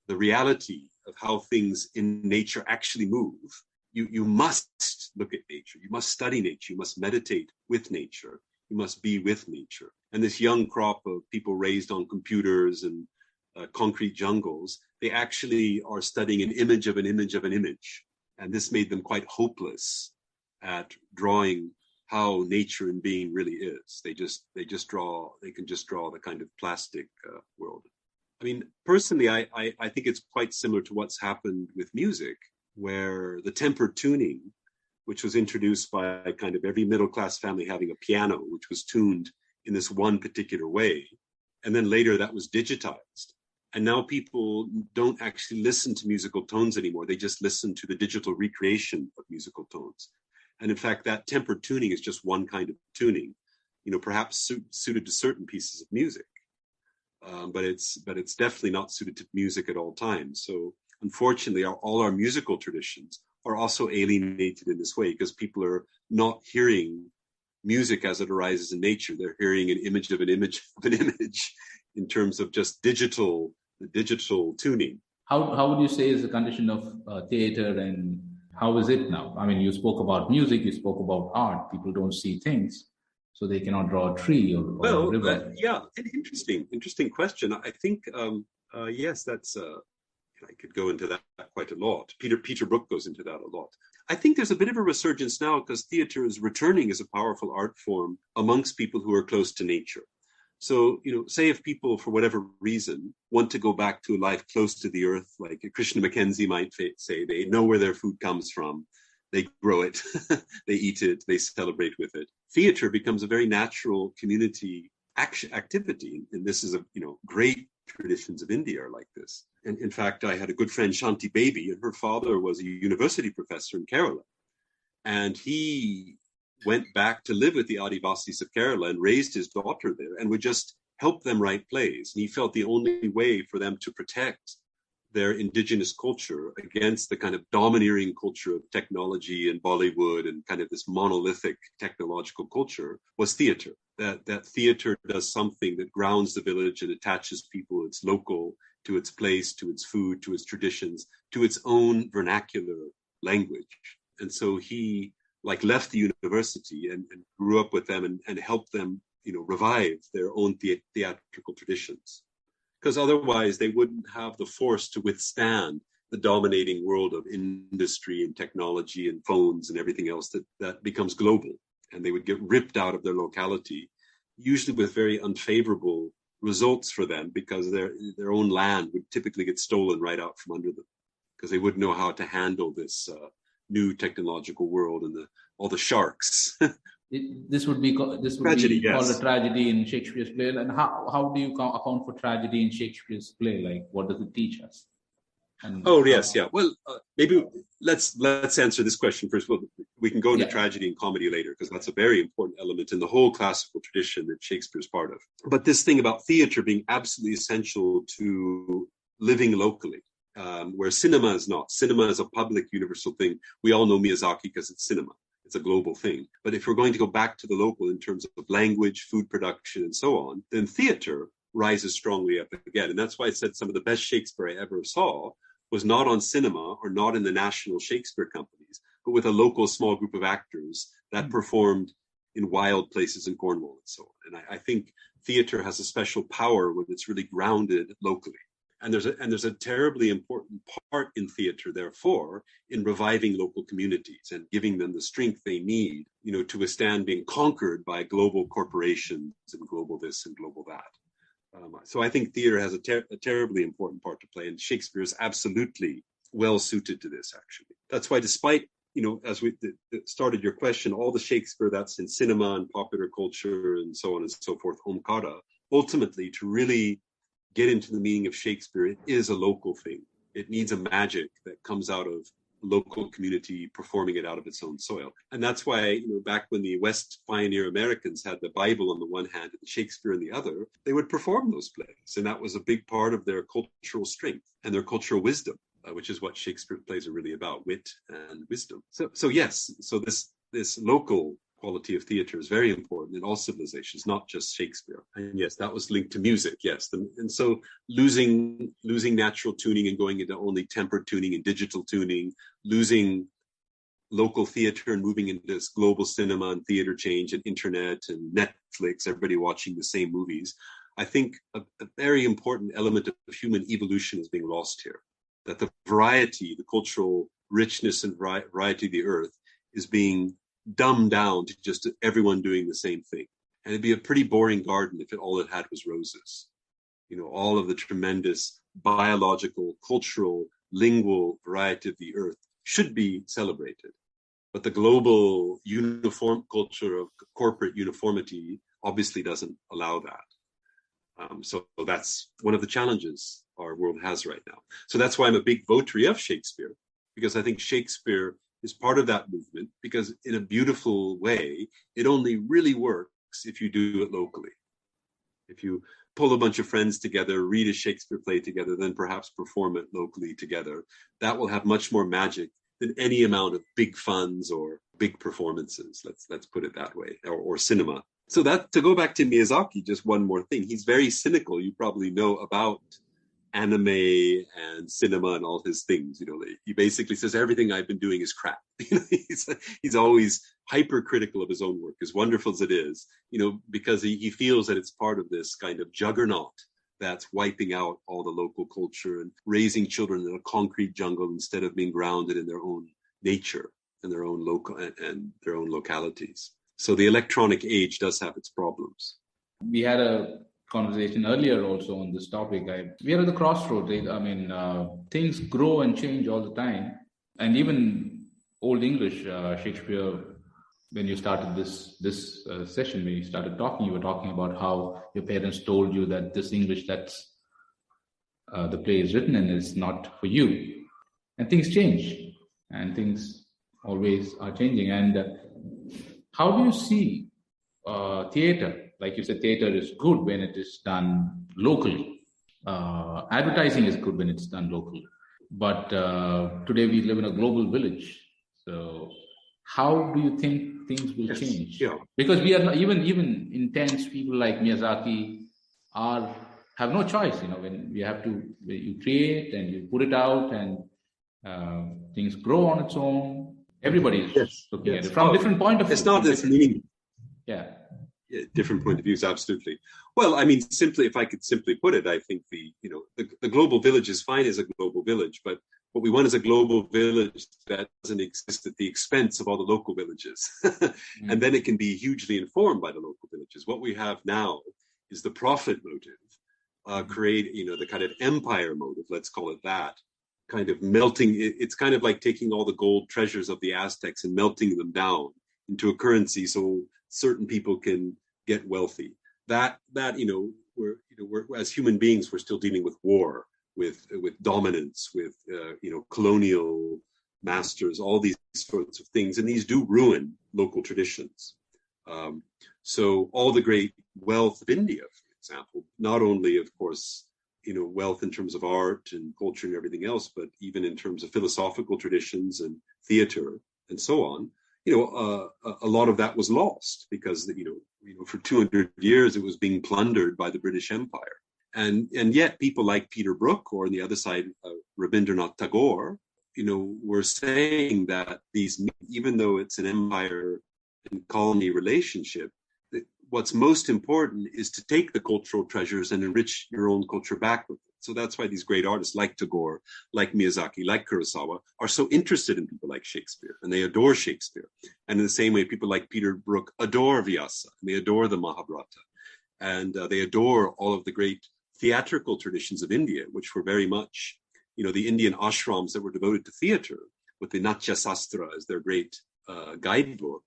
the reality of how things in nature actually move, you must look at nature. You must study nature. You must meditate with nature. You must be with nature. And this young crop of people raised on computers and concrete jungles, they actually are studying an image of an image of an image. And this made them quite hopeless at drawing how nature and being really is. They can just draw the kind of plastic world. I mean, personally, I think it's quite similar to what's happened with music, where the tempered tuning, which was introduced by kind of every middle-class family having a piano, which was tuned in this one particular way. And then later that was digitized. And now people don't actually listen to musical tones anymore. They just listen to the digital recreation of musical tones. And in fact, that tempered tuning is just one kind of tuning, perhaps suited to certain pieces of music. But it's definitely not suited to music at all times. So unfortunately, all our musical traditions are also alienated in this way because people are not hearing music as it arises in nature. They're hearing an image of an image of an image in terms of just digital tuning. How would you say is the condition of theater, and how is it now? I mean, you spoke about music, you spoke about art. People don't see things, so they cannot draw a tree or a river. An interesting question. I think yes, that's. I could go into that quite a lot. Peter Brook goes into that a lot. I think there's a bit of a resurgence now because theater is returning as a powerful art form amongst people who are close to nature. So, say if people, for whatever reason, want to go back to a life close to the earth, like Krishna McKenzie might say, they know where their food comes from, they grow it, they eat it, they celebrate with it. Theater becomes a very natural community activity. And this is great traditions of India are like this. And in fact, I had a good friend, Shanti Baby, and her father was a university professor in Kerala. And he went back to live with the Adivasis of Kerala and raised his daughter there and would just help them write plays. And he felt the only way for them to protect their indigenous culture against the kind of domineering culture of technology and Bollywood and kind of this monolithic technological culture was theater. That theater does something that grounds the village and attaches people, its local, to its place, to its food, to its traditions, to its own vernacular language. And so he left the university and grew up with them and helped them, revive their own theatrical traditions. Because otherwise they wouldn't have the force to withstand the dominating world of industry and technology and phones and everything else that becomes global. And they would get ripped out of their locality, usually with very unfavorable results for them because their own land would typically get stolen right out from under them because they wouldn't know how to handle this new technological world and all the sharks. This would be tragedy, called yes. a tragedy in Shakespeare's play. And how do you account for tragedy in Shakespeare's play? Like, what does it teach us? Well, maybe let's answer this question first. Well, we can go into tragedy and comedy later because that's a very important element in the whole classical tradition that Shakespeare's part of. But this thing about theater being absolutely essential to living locally, where cinema is not. Cinema is a public, universal thing. We all know Miyazaki because it's cinema. It's a global thing. But if we're going to go back to the local in terms of language, food production, and so on, then theater rises strongly up again. And that's why I said some of the best Shakespeare I ever saw was not on cinema or not in the national Shakespeare companies, but with a local small group of actors that performed in wild places in Cornwall and so on. And I think theater has a special power when it's really grounded locally. And there's a terribly important part in theater, therefore, in reviving local communities and giving them the strength they need, to withstand being conquered by global corporations and global this and global that. So I think theater has a terribly important part to play, and Shakespeare is absolutely well suited to this, actually. That's why, despite, as we started your question, all the Shakespeare that's in cinema and popular culture and so on and so forth, Omkara, ultimately, to really get into the meaning of Shakespeare, it is a local thing. It needs a magic that comes out of a local community performing it out of its own soil. And that's why, back when the West pioneer Americans had the Bible on the one hand and Shakespeare on the other, they would perform those plays. And that was a big part of their cultural strength and their cultural wisdom, which is what Shakespeare plays are really about, wit and wisdom. So yes, this local quality of theater is very important in all civilizations, not just Shakespeare. And yes, that was linked to music, yes. And so losing natural tuning and going into only tempered tuning and digital tuning, losing local theater and moving into this global cinema and theater change and internet and Netflix, everybody watching the same movies. I think a very important element of human evolution is being lost here. That the variety, the cultural richness and variety of the earth is being dumbed down to just everyone doing the same thing. And it'd be a pretty boring garden if all it had was roses. All of the tremendous biological, cultural, lingual variety of the earth should be celebrated. But the global uniform culture of corporate uniformity obviously doesn't allow that. So that's one of the challenges our world has right now. So that's why I'm a big votary of Shakespeare, because I think Shakespeare is part of that movement, because in a beautiful way, it only really works if you do it locally. If you pull a bunch of friends together, read a Shakespeare play together, then perhaps perform it locally together, that will have much more magic than any amount of big funds or big performances. Let's put it that way, or cinema. So that, to go back to Miyazaki, just one more thing. He's very cynical. You probably know about anime and cinema and all his things. He basically says everything I've been doing is crap. He's always hypercritical of his own work, as wonderful as it is, because he feels that it's part of this kind of juggernaut that's wiping out all the local culture and raising children in a concrete jungle instead of being grounded in their own nature and their own local and their own localities. So the electronic age does have its problems. We had a conversation earlier also on this topic. We are at the crossroads. Things grow and change all the time. And even Old English, Shakespeare, when you started this session, when you started talking, you were talking about how your parents told you that this English that's the play is written in is not for you. And things change, and things always are changing. And how do you see theater? Like you said, theater is good when it is done locally. Advertising is good when it's done locally. But today we live in a global village. So how do you think things will change? Yeah. Because we are not, even intense people like Miyazaki have no choice. When you create and you put it out and things grow on its own. Everybody is looking at it from a different point of view. It's not this meaning. Yeah. Different point of views, absolutely. Well, simply, if I could simply put it, I think the global village is fine as a global village, but what we want is a global village that doesn't exist at the expense of all the local villages. And then it can be hugely informed by the local villages. What we have now is the profit motive, create, the kind of empire motive, let's call it that, kind of melting. It's kind of like taking all the gold treasures of the Aztecs and melting them down into a currency so certain people can get wealthy. That we're as human beings, we're still dealing with war, with dominance, with colonial masters, all these sorts of things, and these do ruin local traditions. So all the great wealth of India, for example, not only, of course, wealth in terms of art and culture and everything else, but even in terms of philosophical traditions and theater and so on, a lot of that was lost because, for 200 years, it was being plundered by the British Empire. And yet people like Peter Brook, or on the other side, Rabindranath Tagore, were saying that even though it's an empire and colony relationship, what's most important is to take the cultural treasures and enrich your own culture back with it. So that's why these great artists like Tagore, like Miyazaki, like Kurosawa are so interested in people like Shakespeare, and they adore Shakespeare. And in the same way, people like Peter Brook adore Vyasa, and they adore the Mahabharata, and they adore all of the great theatrical traditions of India, which were very much, the Indian ashrams that were devoted to theater, with the Natya Shastra as their great guidebook,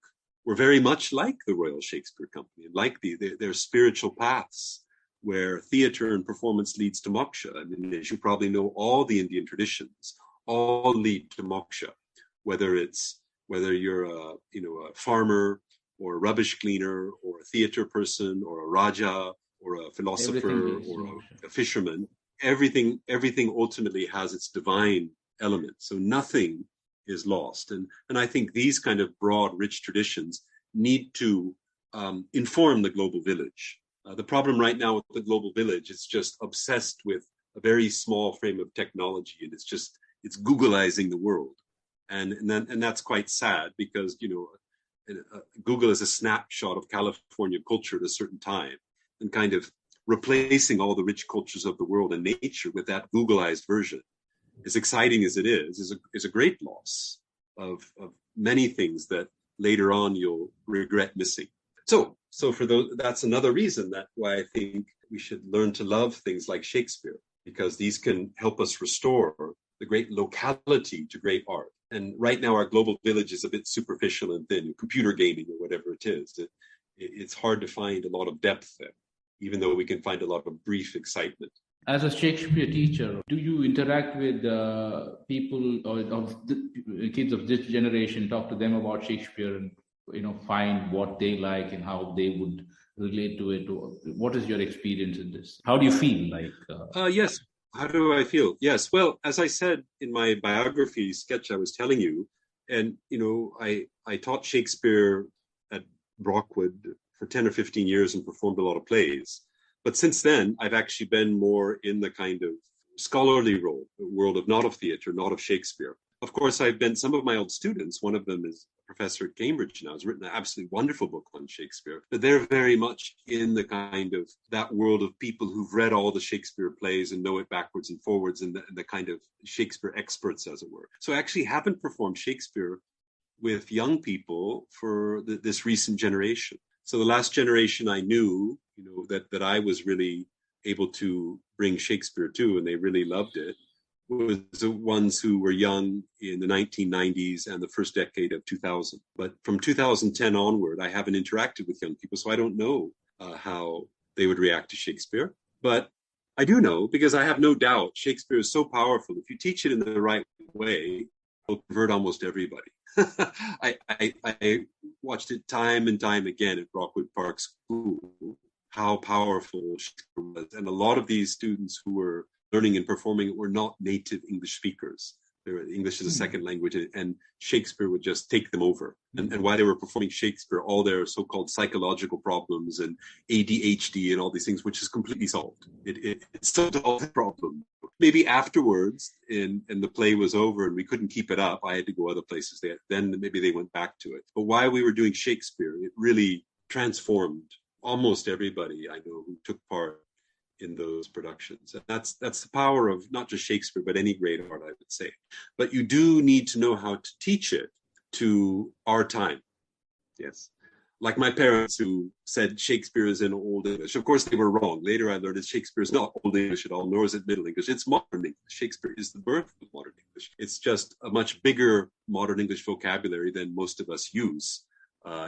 were very much like the Royal Shakespeare Company, and like their spiritual paths, where theater and performance leads to moksha. I mean, as you probably know, all the Indian traditions all lead to moksha, whether you're a farmer or a rubbish cleaner or a theater person or a raja or a philosopher or a fisherman. Everything ultimately has its divine element. So nothing is lost. And I think these kind of broad, rich traditions need to inform the global village. The problem right now with the global village is just obsessed with a very small frame of technology, and it's Googleizing the world. And that's quite sad, because, Google is a snapshot of California culture at a certain time, and kind of replacing all the rich cultures of the world and nature with that Googleized version, as exciting as it is a great loss of many things that later on you'll regret missing. So for those, that's another reason why I think we should learn to love things like Shakespeare, because these can help us restore the great locality to great art. And right now our global village is a bit superficial and thin, computer gaming or whatever it is. It's hard to find a lot of depth there, even though we can find a lot of brief excitement. As a Shakespeare teacher, do you interact with people of the kids of this generation, talk to them about Shakespeare and find what they like and how they would relate to it? What is your experience in this? How do you feel like? Yes. How do I feel? Yes. Well, as I said in my biography sketch I was telling you, and, I taught Shakespeare at Brockwood for 10 or 15 years and performed a lot of plays. But since then, I've actually been more in the kind of scholarly role, the world of not of theater, not of Shakespeare. Of course, some of my old students, one of them is a professor at Cambridge now, has written an absolutely wonderful book on Shakespeare, but they're very much in the kind of that world of people who've read all the Shakespeare plays and know it backwards and forwards, and the kind of Shakespeare experts, as it were. So I actually haven't performed Shakespeare with young people for this recent generation. So the last generation I knew, that I was really able to bring Shakespeare to, and they really loved it, was the ones who were young in the 1990s and the first decade of 2000. But from 2010 onward, I haven't interacted with young people, so I don't know how they would react to Shakespeare. But I do know, because I have no doubt Shakespeare is so powerful. If you teach it in the right way, it'll convert almost everybody. I watched it time and time again at Brockwood Park School, how powerful Shakespeare was. And a lot of these students who were learning and performing it were not native English speakers. English is a second language, and Shakespeare would just take them over. And while they were performing Shakespeare, all their so-called psychological problems and ADHD and all these things, which is completely solved. It solved all the problem. Maybe afterwards, and the play was over and we couldn't keep it up, I had to go other places. Then maybe they went back to it. But while we were doing Shakespeare, it really transformed almost everybody I know who took part in those productions. And that's the power of not just Shakespeare, but any great art, I would say. But you do need to know how to teach it to our time. Yes. Like my parents, who said Shakespeare is in Old English. Of course, they were wrong. Later I learned that Shakespeare is not Old English at all, nor is it Middle English. It's modern English. Shakespeare is the birth of modern English. It's just a much bigger modern English vocabulary than most of us use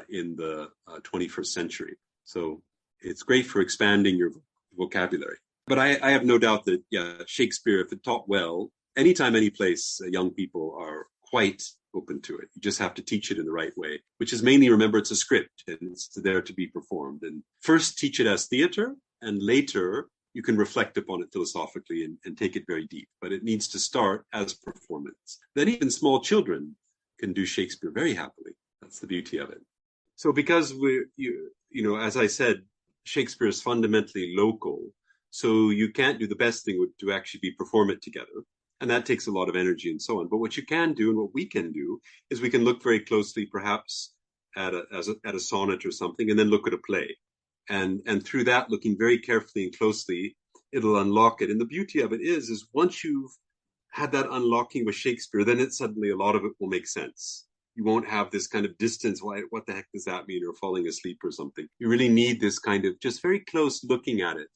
in the 21st century. So it's great for expanding your vocabulary. But I have no doubt that, Shakespeare, if it taught well, anytime, any place, young people are quite open to it. You just have to teach it in the right way, which is mainly, remember, it's a script and it's there to be performed. And first teach it as theater, and later you can reflect upon it philosophically and take it very deep. But it needs to start as performance. Then even small children can do Shakespeare very happily. That's the beauty of it. So because as I said, Shakespeare is fundamentally local, so you can't do the best thing to actually perform it together. And that takes a lot of energy and so on. But what you can do and what we can do is we can look very closely, perhaps at a sonnet or something, and then look at a play. And through that, looking very carefully and closely, it'll unlock it. And the beauty of it is once you've had that unlocking with Shakespeare, then it suddenly, a lot of it will make sense. You won't have this kind of distance. What the heck does that mean? Or falling asleep or something. You really need this kind of just very close looking at it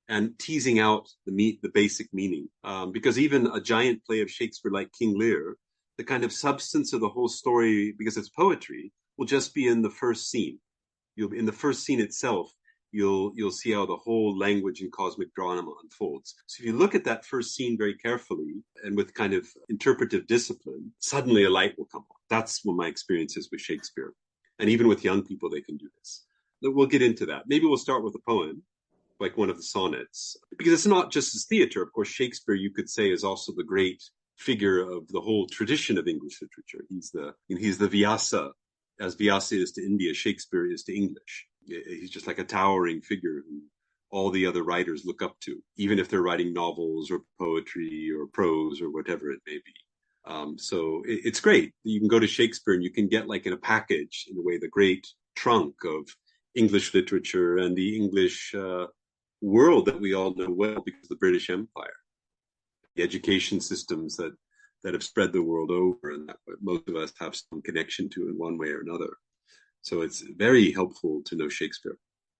and teasing out the basic meaning. Because even a giant play of Shakespeare like King Lear, the kind of substance of the whole story, because it's poetry, will just be in the first scene. In the first scene itself, you'll see how the whole language and cosmic drama unfolds. So if you look at that first scene very carefully and with kind of interpretive discipline, suddenly a light will come on. That's what my experience is with Shakespeare. And even with young people, they can do this. We'll get into that. Maybe we'll start with a poem, like one of the sonnets, because it's not just his theater. Of course, Shakespeare, you could say, is also the great figure of the whole tradition of English literature. He's the Vyasa. As Vyasa is to India, Shakespeare is to English. He's just like a towering figure who all the other writers look up to, even if they're writing novels or poetry or prose or whatever it may be. So it's great. You can go to Shakespeare and you can get, like in a package, in a way, the great trunk of English literature and the English world that we all know well because of the British Empire, the education systems that have spread the world over and that most of us have some connection to in one way or another. So it's very helpful to know Shakespeare.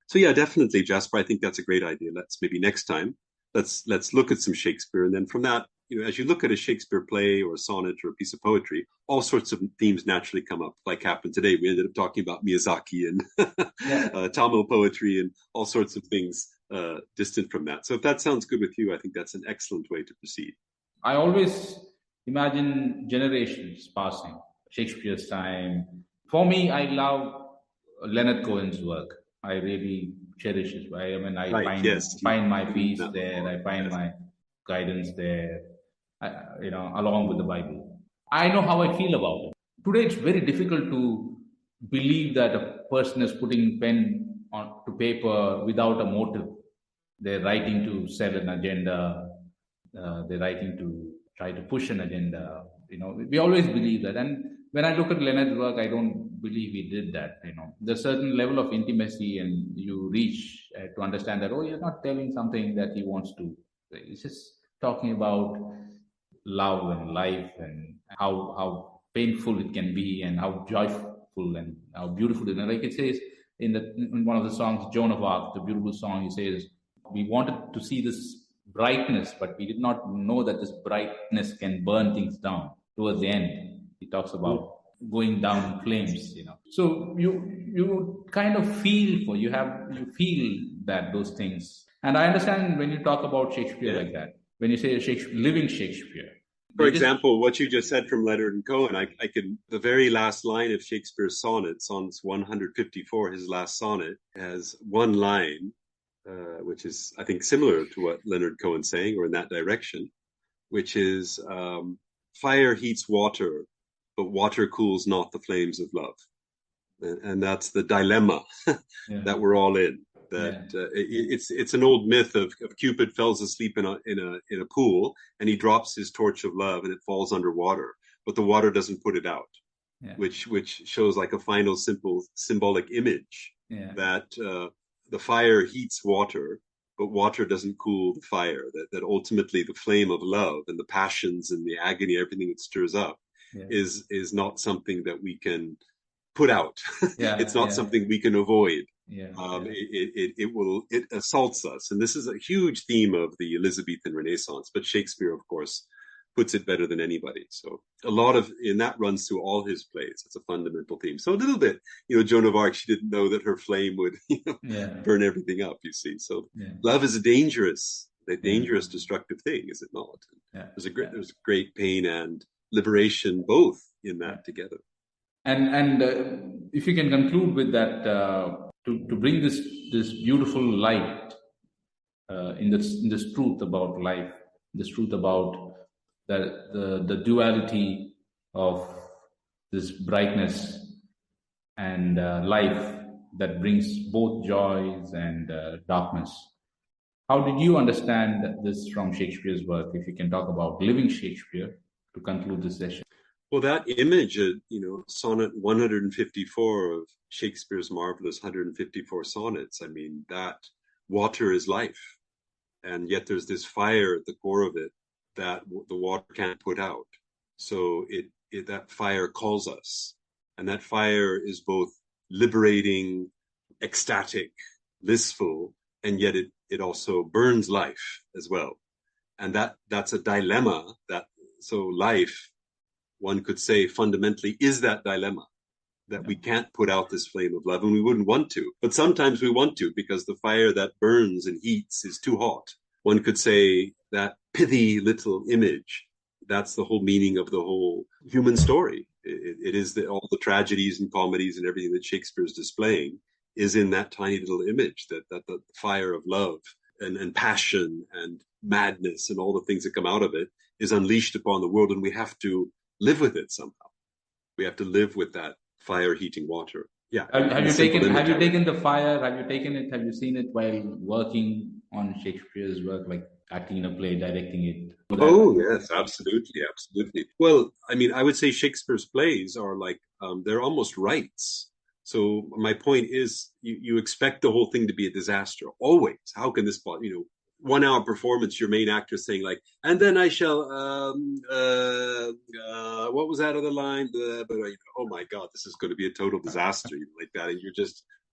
So yeah, definitely, Jasper, I think that's a great idea. Maybe next time, let's look at some Shakespeare. And then from that, as you look at a Shakespeare play or a sonnet or a piece of poetry, all sorts of themes naturally come up, like happened today. We ended up talking about Miyazaki and Tamil poetry and all sorts of things distant from that. So if that sounds good with you, I think that's an excellent way to proceed. I always imagine generations passing, Shakespeare's time. For me, I love Leonard Cohen's work. I really cherish it. Find my peace there. I find my guidance there, along with the Bible. I know how I feel about it. Today, it's very difficult to believe that a person is putting pen to paper without a motive. They're writing to sell an agenda. They're writing to try to push an agenda. We always believe that. And when I look at Leonard's work, I don't believe he did that. There's a certain level of intimacy, and you reach to understand that, you're not telling something that he wants to. He's just talking about love and life and how painful it can be and how joyful and how beautiful it is. And like it says in one of the songs, Joan of Arc, the beautiful song, he says, we wanted to see this brightness, but we did not know that this brightness can burn things down. Towards the end, he talks about going down in flames, So you kind of feel that those things. And I understand when you talk about Shakespeare like that, when you say living Shakespeare. For example, what you just said from Leonard Cohen, the very last line of Shakespeare's sonnet, Sonnet 154, his last sonnet, has one line, which is, I think, similar to what Leonard Cohen's saying, or in that direction, which is, fire heats water, but water cools not the flames of love. And that's the dilemma that we're all in. It's an old myth of Cupid falls asleep in a pool and he drops his torch of love and it falls underwater, but the water doesn't put it out, which shows like a final simple symbolic image that the fire heats water, but water doesn't cool the fire. That ultimately the flame of love and the passions and the agony, everything it stirs up, is not something that we can put out. It's not something we can avoid. It assaults us, and this is a huge theme of the Elizabethan Renaissance. But Shakespeare, of course, puts it better than anybody. So a lot of that runs through all his plays. It's a fundamental theme. So a little bit, Joan of Arc, she didn't know that her flame would burn everything up. You see, so love is a dangerous, destructive thing, is it not? There's great pain and liberation both in that together. And if you can conclude with that, to bring this beautiful light in this truth about life, this truth about the duality of this brightness and life that brings both joys and darkness. How did you understand this from Shakespeare's work? If you can talk about living Shakespeare to conclude this session. Well, that image, sonnet 154 of Shakespeare's marvelous 154 sonnets, I mean, that water is life. And yet there's this fire at the core of it that the water can't put out. So that fire calls us. And that fire is both liberating, ecstatic, blissful, and yet it also burns life as well. And that's a dilemma so life, one could say, fundamentally is that dilemma, that we can't put out this flame of love, and we wouldn't want to. But sometimes we want to, because the fire that burns and heats is too hot. One could say that pithy little image, that's the whole meaning of the whole human story. It is all the tragedies and comedies and everything that Shakespeare is displaying is in that tiny little image, that the fire of love and passion and madness and all the things that come out of it is unleashed upon the world, and we have to live with it somehow. We have to live with that fire heating water. Yeah. Have you taken the fire? Have you taken it? Have you seen it while working on Shakespeare's work, like acting in a play, directing it? Oh, yes, absolutely. Well, I mean, I would say Shakespeare's plays are like, they're almost rites. So my point is, you expect the whole thing to be a disaster, always. How can this, 1 hour performance, your main actor saying like, and then I shall, what was that other line? Oh my God, this is going to be a total disaster, like that. And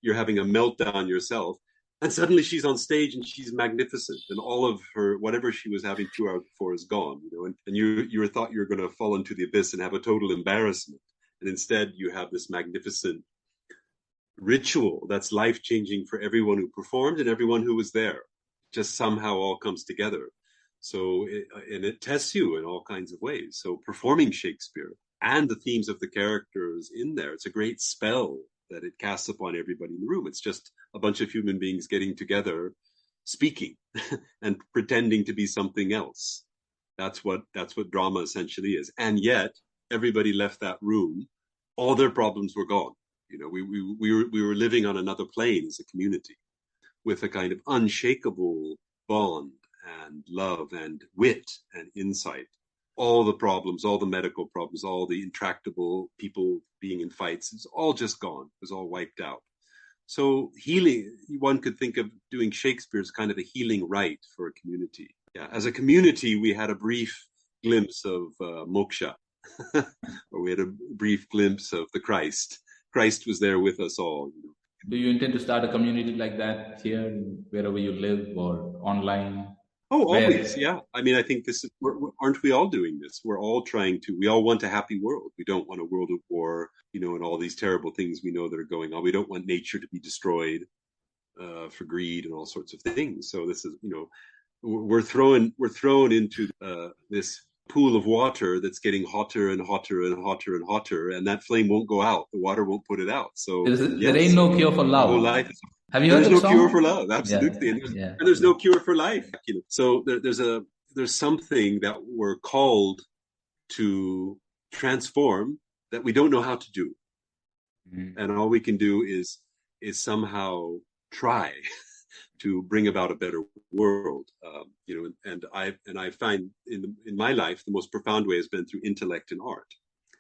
you're having a meltdown yourself. And suddenly she's on stage and she's magnificent, and all of her, whatever she was having 2 hours before is gone, and you thought you were going to fall into the abyss and have a total embarrassment. And instead you have this magnificent ritual that's life-changing for everyone who performed and everyone who was there. Just somehow all comes together. So, and it tests you in all kinds of ways. So performing Shakespeare and the themes of the characters in there, it's a great spell that it casts upon everybody in the room. It's just a bunch of human beings getting together, speaking and pretending to be something else. That's what drama essentially is. And yet everybody left that room, all their problems were gone. We were living on another plane as a community, with a kind of unshakable bond and love and wit and insight. All the problems, all the medical problems, all the intractable people being in fights, it's all just gone. It was all wiped out. So healing, one could think of doing Shakespeare as kind of a healing rite for a community. Yeah, as a community, we had a brief glimpse of moksha, or we had a brief glimpse of the Christ. Christ was there with us all. Do you intend to start a community like that here, wherever you live, or online? Oh, always, yeah. I mean, I think aren't we all doing this? We're all we all want a happy world. We don't want a world of war, and all these terrible things we know that are going on. We don't want nature to be destroyed for greed and all sorts of things. So this is, we're thrown into this pool of water that's getting hotter and hotter and hotter and hotter, and that flame won't go out. The water won't put it out. So there ain't no cure for love. Whole life is, have you heard there's no song? Cure for love, absolutely. Yeah. And there's no cure for life. So there's something that we're called to transform that we don't know how to do. Mm-hmm. And all we can do is somehow try to bring about a better world, and I find in my life the most profound way has been through intellect and art,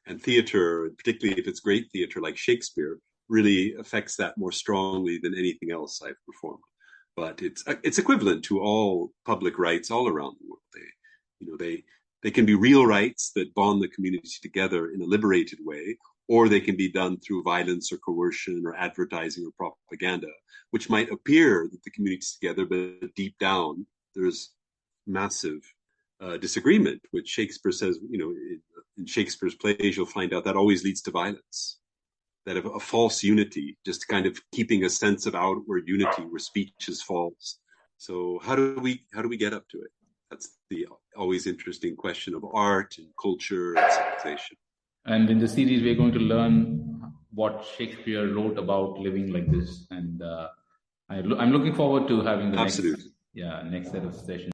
and theater, particularly if it's great theater like Shakespeare, really affects that more strongly than anything else I've performed. But it's equivalent to all public rights all around the world. They can be real rights that bond the community together in a liberated way, or they can be done through violence or coercion or advertising or propaganda, which might appear that the community's together, but deep down there's massive disagreement, which Shakespeare says, in Shakespeare's plays, you'll find out that always leads to violence. That a false unity, just kind of keeping a sense of outward unity where speech is false. So how do we get up to it? That's the always interesting question of art and culture and civilization. And in the series, we're going to learn what Shakespeare wrote about living like this. And I'm looking forward to having the next set of sessions.